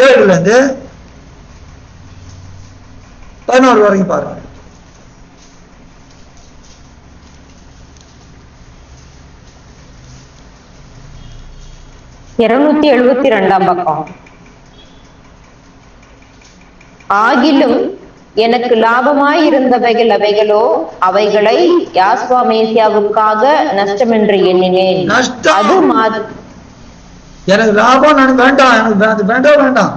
7 11 வரைக்கும் பாருங்க. பக்கம். ஆகிலும் எனக்கு லாபமாய் இருந்தவைகள் அவைகளோ அவைகளை யாஸ்வா மேசியாவுக்காக நஷ்டம் என்று எண்ணினேன். அது எனக்கு லாபம் நான் வேண்டாம், எனக்கு வேண்டாம்.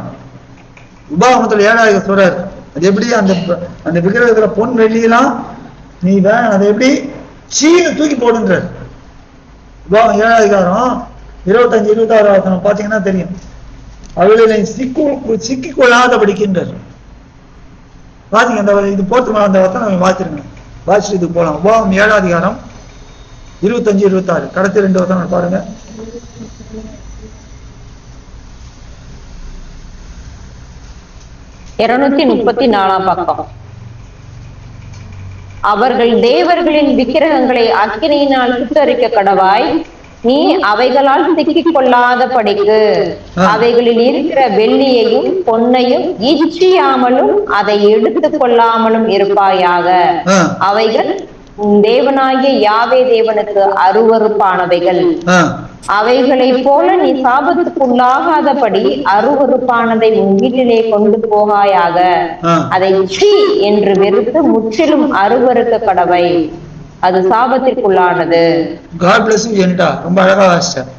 உபாகமத்துல 7 சொல்றாரு. அது எப்படி அந்த விக்கிரகத்துல பொன் வெள்ளியெல்லாம் நீ அதை எப்படி சீனு தூக்கி போடுன்றார். உபாகம் 7 25 26 பாத்தீங்கன்னா தெரியும். அவர்களை சிக்கி கொள்ளாதபடிக்கின்றார். வாசிங்க, அந்த இது போட்டு அந்த வசனம் வாசிருங்க, வாசிட்டு இது போலாம். உபாகம் 7 25 26 கடைசி 2 வசனம் பாருங்க. 234 பக்கம். அவர்கள் தேவர்களின் விக்கிரகங்களை அக்கினியினால் சுட்டரிக்க கடவாய். நீ அவைகளால் சிக்கிக் கொள்ளாத படிக்கு அவைகளில் இருக்கிற வெள்ளியையும் பொன்னையும் இச்சியாமலும் அதை எடுத்துக் கொள்ளாமலும் இருப்பாயாக. அவைகள் தேவனாகிய யாவே தேவனுக்கு அருவருப்பானவைகள். அவைகளை போல நீ சாபத்துக்குள்ளாகாதபடி அருவருப்பானதை உன் வீட்டிலே கொண்டு போகாயாக. அதை சீ என்று வெறுத்து முற்றிலும் அருவருக்க கடவை. அது சாபத்திற்குள்ளானது. God bless you ஜெனிட்டா, ரொம்ப அழகா வாசிச்சார்.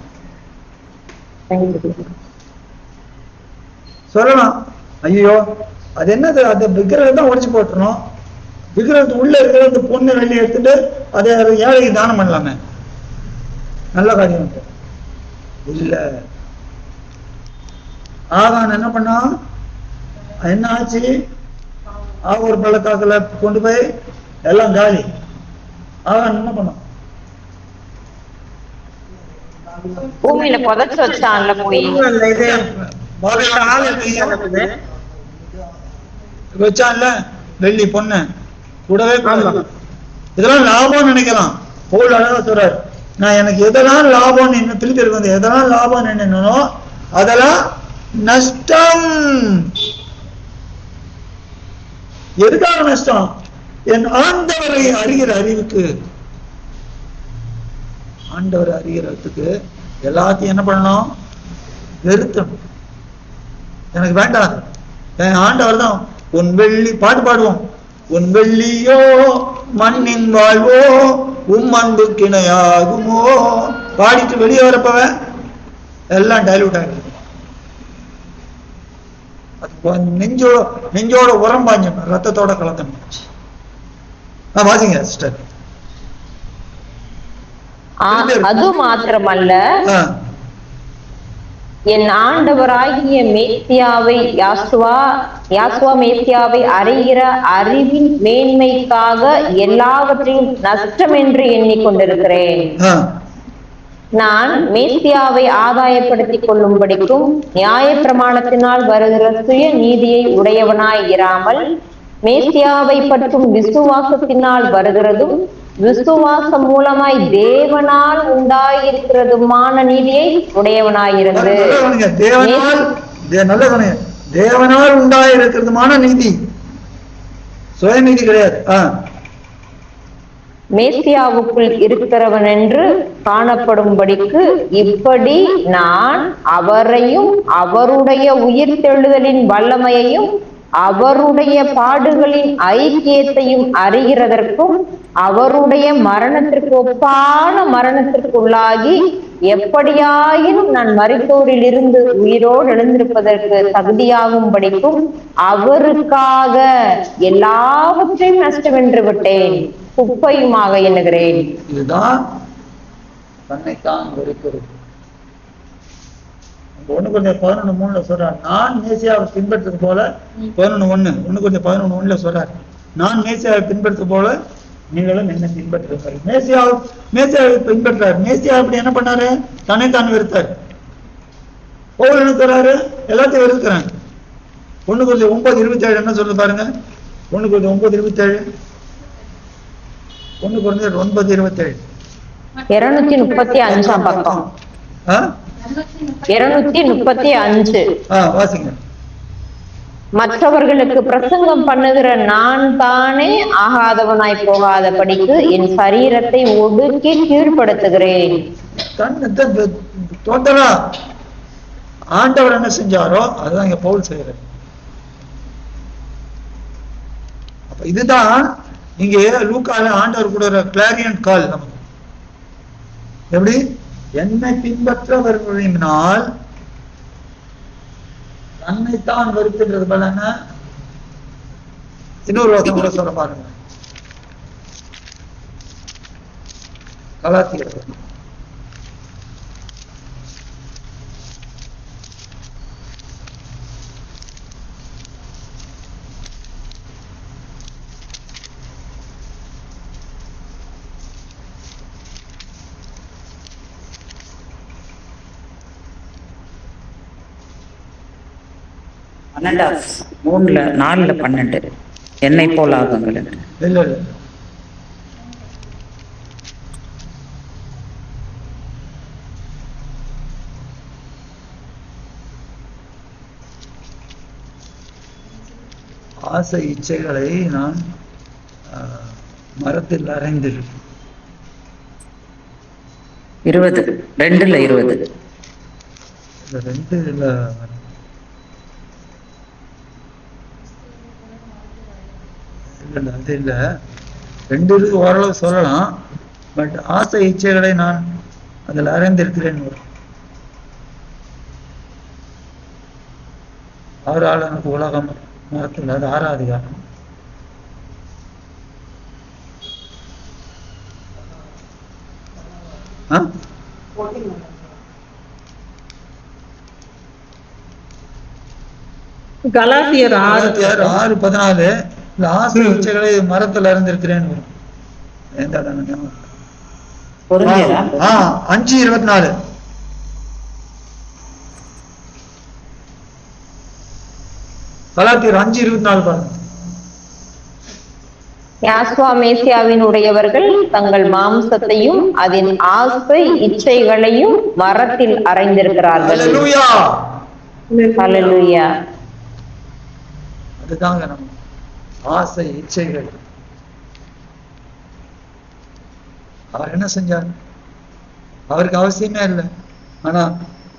சொல்லலாம், ஐயோ அது என்னது, அந்த விக்கிரகம் தான் உடைச்சு போட்டுறோம், விக்கிரகத்து உள்ள இருக்கிற பொண்ணு வெள்ளி எடுத்துட்டு அதை ஏழைக்கு தானம் பண்ணலாமே, நல்ல காரியம் இல்ல. ஆகான் என்ன பண்ணா, என்ன ஆச்சு, ஒரு பள்ளத்தாக்குல கொண்டு போய் எல்லாம் காலி. ஆகான் என்ன பண்ணான், பூமியில புதைச்சு வச்சான்ல போய் வச்சான்ல வெள்ளி பொண்ணு கூடவே. இதெல்லாம் லாபம் நினைக்கலாம். பவுல் அழகா சொல்றாரு, நான் எனக்கு எதெல்லாம் லாபம் இன்னும் திருப்பி இருக்கு, எதெல்லாம் லாபம் என்னன்னோ அதெல்லாம் நஷ்டம். எதுக்காக நஷ்டம்? என் ஆண்டவரை அறிகிற அறிவுக்கு. ஆண்டவரை அறிகிறதுக்கு எல்லாத்தையும் என்ன பண்ணணும், வெறுத்தணும். எனக்கு வேண்டாம், என் ஆண்டவர் தான். உன் வெள்ளி பாட்டு பாடுவோம், உன் வெள்ளியோ மண்ணின் வாழ்வோ அன்பு கிணையாகுமோ பாடிட்டு வெளியே வரப்பவன் எல்லாம் டைலூட் ஆகிடுது. நெஞ்சோட உரம் பாஞ்சணும், ரத்தத்தோட கலக்கணும். வாசிங்க சிஸ்டர். அது மாத்திரமல்ல, என் ஆண்டவராகிய மேசியாவை யாசுவா மேசியாவை அறிகிற அறிவின் மேன்மைக்காக எல்லாவற்றையும் நஷ்டம் என்று எண்ணிக்கொண்டிருக்கிறேன். நான் மேசியாவை ஆதாயப்படுத்திக் கொள்ளும்படிக்கும் நியாய பிரமாணத்தினால் வருகிற சுய நீதியை உடையவனாய் இராமல் மேசியாவை பற்றும் விசுவாசத்தினால் வருகிறதும் விசுவாசம் மூலமாய் தேவனால் உண்டாயிருக்கிறதுமான நீதியை உடையவனாயிருந்து. தேவனால் உண்டாயிருக்கிறதுமான நீதி, சுயநீதி கிடையாது. மேசியாவுக்குள் இருக்கிறவன் என்று காணப்படும்படிக்கு இப்படி நான் அவரையும் அவருடைய உயிர்த்தெழுதலின் வல்லமையையும் அவருடைய பாடுகளின் ஐக்கியத்தையும் அறிகிறதற்கும் அவருடைய மரணத்திற்கு ஒப்பான மரணத்திற்குள்ளாகி எப்படியாயினும் நான் மரித்தோரில் இருந்து உயிரோடு எழுந்திருப்பதற்கு தகுதியாகும்படிக்கும் அவருக்காக எல்லாவற்றையும் நஷ்டமென்று விட்டேன், குப்பையுமாக எண்ணுகிறேன். இதுதான் தன்னைத்தான் வெறுக்கிறது. 1 சொல்றார், நான் மேசியாவை பின்பற்றது போல 11:1 சொல்றார், நான் மேசியாவை பின்பற்றது போல நீங்களும் என்ன பின்பற்றுங்கள். மேசியாவை பின்பற்றார். மேசியா அப்படி என்ன பண்ணாரு, தன்னைத்தான் வெறுத்தார். பவுல் என்ன சொல்றாரு, எல்லாத்தையும் வெறுக்கிறேன். 1:9:27 என்ன சொல்றது பாருங்க. 1:9:27 1:9:27 235 பக்கம். 235 வாசிங்க. மற்றவர்களுக்கு பிரசங்கம் பண்ணுகிற நான் தானே ஆகாதவனாய் போகாதபடிக்கு என் சரீரத்தை ஒடுக்கி கீழ்படுத்துகிறேன். டோட்டலா ஆண்டவர் என்ன செஞ்சாரோ அதுதான் இங்க பவுல் செய்யறார். இதுதான் இங்கே லூக்கால ஆண்டவர் கூட கிளாரியன் கால். நமக்கு எப்படி, என்னை பின்பற்றவர்களினால் தன்னைத்தான் வெறுக்கின்றது போல. இன்னொரு வசனம் கூட சொல்ல பாருங்க, கலாத்தியர் 3 4 12 என்னை போல ஆகுங்கள். இல்ல ஆசை இச்சைகளை நான் மரத்தில் அறைந்திருக்கேன். 20 2 20 இல்ல அது இல்ல 2 ஓரளவு சொல்லலாம். பட் ஆசை இச்சைகளை நான் அதில் அறைந்திருக்கிறேன். அவரால் எனக்கு உலகம் மரத்தில் அது 6வது அதிகாரம். கலாத்தியர் 6:14 ஆசை இச்சைகளை மரத்தில் அறிந்திருக்கிறேன். 5:24 கலாத்தியர் 5:24 பாருங்க. யாஸ்வா மேசியாவின் உடையவர்கள் தங்கள் மாம்சத்தையும் அதன் ஆசை இச்சைகளையும் மரத்தில் அறைந்திருக்கிறார்கள். ஹல்லேலூயா. அதுதாங்க நம்ம ஆசை இச்சைகள். அவர் என்ன செஞ்சார்? அவருக்கு அவசியமே இல்லை. ஆனா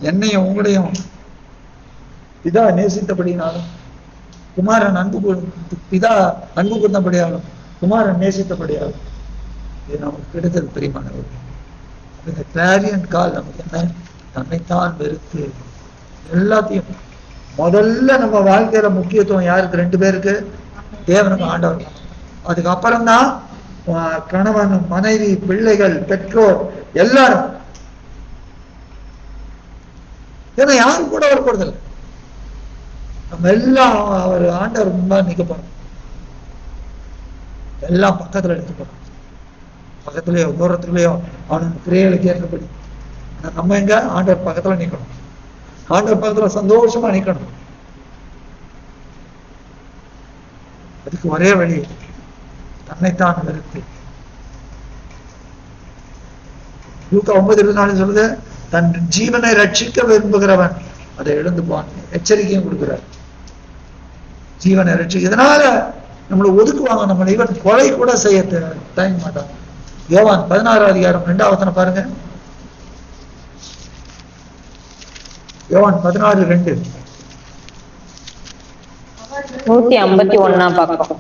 என்னையும் உங்களையும் பிதா நேசித்தபடினாலும், குமாரன் பிதா அன்பு கூர்ந்தபடியாலும், குமாரன் நேசித்தபடியாலும் இது நமக்கு கிடைத்தது பிரியமானவர். இந்த கிளாரியன் கால் நமக்கு என்ன? தன்னைத்தான் வெறுத்து எல்லாத்தையும். முதல்ல நம்ம வாழ்க்கையில முக்கியத்துவம் யாருக்கு? 2 பேருக்கு, தேவனுக்கு, ஆண்டவர். அதுக்கப்புறம் தான் கணவன், மனைவி, பிள்ளைகள், பெற்றோர் எல்லாரும். ஏன்னா யாரும் கூட வரக்கூடாது. நம்ம எல்லாம் அவர் ஆண்டவர் முன்பாக நிற்க போறோம். எல்லாம் பக்கத்துல எடுத்து போறோம். பக்கத்துலயோ தூரத்துலயோ அவனுக்கு கிரியைகளுக்கு ஏற்றபடி. நம்ம எங்க? ஆண்டவர் பக்கத்துல நிற்கணும். ஆண்டவர் பக்கத்துல சந்தோஷமா நிற்கணும். அதுக்கு ஒரே வழி தன்னைத்தான் வெறுத்து. லூக்கா 9:24 சொல்லுது, தன் ஜீவனை ரட்சிக்க விரும்புகிறவன் அதை இழந்து போவான். எச்சரிக்கையும் கொடுக்கிறார். ஜீவனை ரட்சிக்க. இதனால நம்மளை ஒதுக்குவாங்க. நம்மளை இவன் கொலை கூட செய்ய தயங்க மாட்டாங்க. யோவான் 16வது அதிகாரம் 2வது வசனம் பாருங்க. யோவான் 16:2. 151 பக்கம்.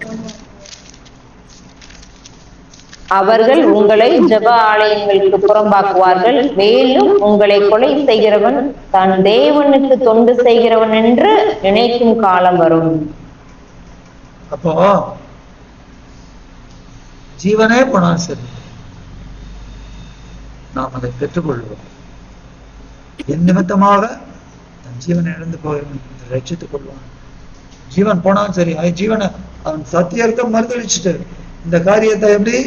அவர்கள் உங்களை ஜெப ஆலயங்களுக்கு புறம்பாக்குவார்கள், மேலும் உங்களை கொலை செய்கிறவன் தன் தேவனுக்கு தொண்டு செய்கிறவன் என்று நினைக்கும் காலம் வரும். அப்போ ஜீவனே போனால் சரி, நாம் அதை பெற்றுக்கொள்வோம். என் நிமித்தமாக தன் ஜீவனை இழந்து போய் ரட்சித்துக் கொள்வான். ஜீவன் போனாலும் சரி, ஜீவனை அவன் சத்தியத்தை மறுதளிச்சுட்டு இந்த காரியத்தை எப்படி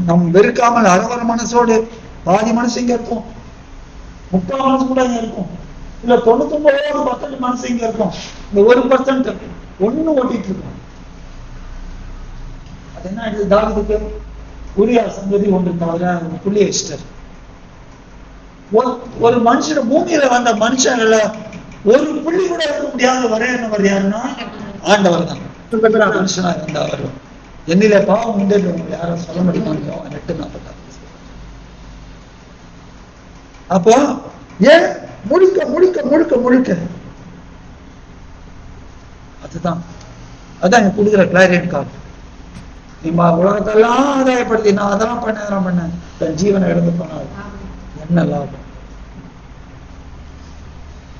நம் வெறுக்காமல் அரவர மனசோடு, பாதி மனசு இங்க இருக்கும், 30 மனசு கூட இங்க இருக்கும், இல்ல 99% மனசு இங்க இருக்கும், இந்த 1% ஒண்ணு ஓட்டிட்டு இருக்கும். அது என்ன ஆயிடுது? தாவீதுக்கு உரியா சங்கதி ஒன்று தவிர புள்ளி வச்சிட்டார். ஒரு மனுஷன், பூமியில வந்த மனுஷங்கள ஒரு புள்ளி கூட இருக்க முடியாத வரையறவர் யாருன்னா ஆண்டவர் தான். மனுஷனா இருந்த அவர் என்னிலே பாவம் உண்டு யாரும் சொல்ல முடியுமா? 8:46. அப்போ ஏன் முழுக்க முழுக்க முழுக்க முழுக்க அதுதான் அதான் கொடுக்குற கிளாரியன் கார்டு. நீ உலகத்தெல்லாம் ஆதாயப்படுத்தி நான் அதெல்லாம் பண்ண தன் ஜீவனை இழந்து போனார் என்ன லாபம்?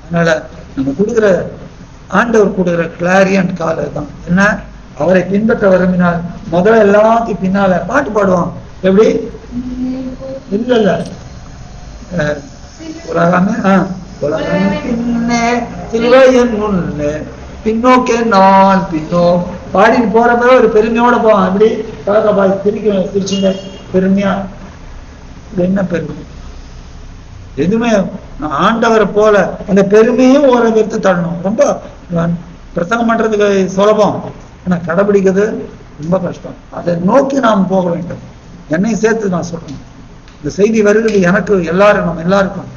அதனால நம்ம கொடுக்குற ஆண்டவர் கொடுக்குற கிளாரியன் கால் தான் என்ன? அவரை பின்பற்ற விரும்பினால் முதல்ல எல்லாத்தையும் பின்னால பாட்டு பாடுவான். எப்படி? இல்ல உலகமே உலகம் பின்னே சிலுவையின் முன்னே பின்னோக்கே நான் பின்னோ பாடிட்டு போறப்ப ஒரு பெருமையோட போவான். எப்படி சிரிச்சுங்க பெருமையா. என்ன பெருமை? எதுவுமே ஆண்டவரை போல அந்த பெருமையும் ஒரு எடுத்து தரணும். ரொம்ப பிரசங்கம் பண்றதுக்கு சுலபம், ஆனா கடைபிடிக்கிறது ரொம்ப கஷ்டம். அதை நோக்கி நாம் போக வேண்டும். என்னையும் சேர்த்து நான் சொல்றேன், இந்த செய்தி வருகிறது எனக்கு, எல்லாரும் நம்ம எல்லாருக்கும்.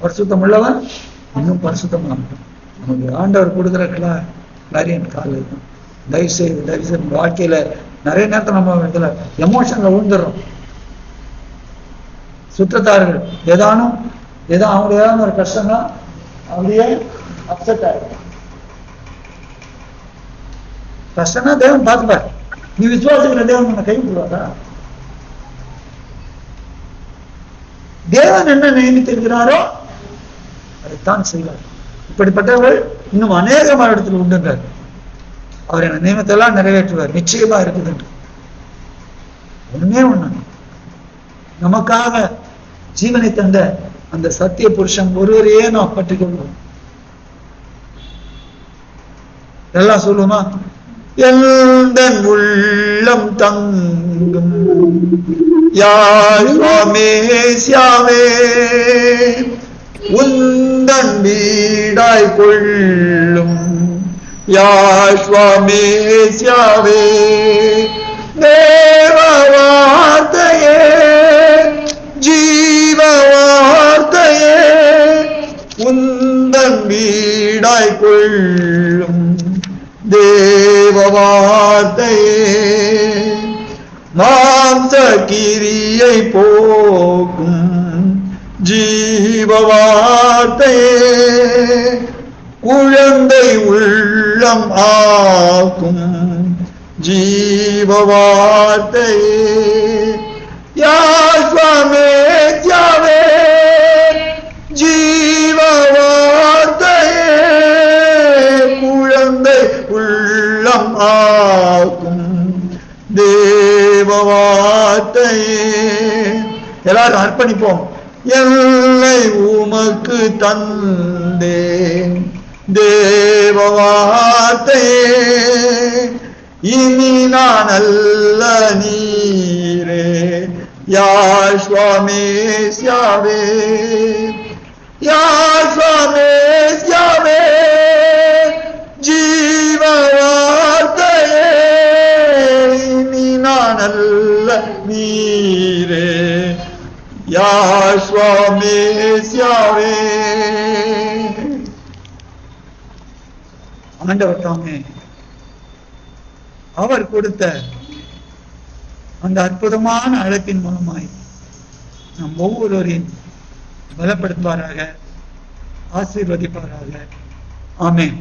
பரிசுத்தம் உள்ளவன் இன்னும் பரிசுத்தமா இருக்கும். நமக்கு ஆண்டவர் கொடுக்குற காரியம் காலையில் தான். தயவு செய்து வாழ்க்கையில நிறைய நேரத்தில் நம்ம இதுல எமோஷன்ல விழுந்துடுறோம். சுற்றத்தார்கள் ஏதோ அவங்களுக்கு ஏதாவது ஒரு கஷ்டம்னா அப்படியே அப்செட் ஆயிடும். கஷ்டம்னா தேவன் பார்த்துப்பார். நீ விசுவாசிக்கிற தேவன் உன்னை கைவிடுவாரா? தேவன் என்ன நியமித்திருக்கிறாரோ அதைத்தான் செய்வார். இப்படிப்பட்டவர்கள் இன்னும் அநேக இடத்துல உண்டுன்றார். அவர் என்ன நியமத்தெல்லாம் நிறைவேற்றுவார், நிச்சயமா இருக்குது. ஒண்ணுமே ஒண்ணு, நமக்காக ஜீவனை தந்த அந்த சத்திய புருஷன் ஒருவரையே நாம் பற்றிக் கொள்வோம். எல்லாம் சொல்லுமா? எந்தன் உள்ளம் தங்கும் யாழ்வாமேசியாவே, உந்தன் வீடாய் கொள்ளும் யாழ்வாமேசியாவே, தேவ வார்த்தையே, ஜீவ வார்த்தையே, உந்தன் வீடாய் கொள்ளும் தேவ வார்த்தையே, மாம்ச கிரியை போக்கும் ஜீவ வார்த்தையே, குழந்தை உள்ளம் ஆக்கும் ஜீவ வார்த்தையே, யாழ்வாமேசியாவே, ஜீவ வார்த்தையே, குழந்தை உள்ளம் ஆக்கும் தேவ வார்த்தையே. எல்லாரும் அர்ப்பணிப்போம். என்னை உமக்கு தந்தேன் தேவ வார்த்தையே, இனி நான் அல்ல நீரே யாழ்வாமேசியாவே, யாழ்வாமேசியாவே, ஜீவ வார்த்தையே, இனி நான் அல்ல நீரே யாழ்வாமேசியாவே. ஆண்டவர் தாமே அவர் கொடுத்த அந்த அற்புதமான அழைப்பின் மூலமாய் நம் ஒவ்வொருவரையும் பலப்படுத்துவாராக, ஆசீர்வதிப்பாராக. ஆமென்.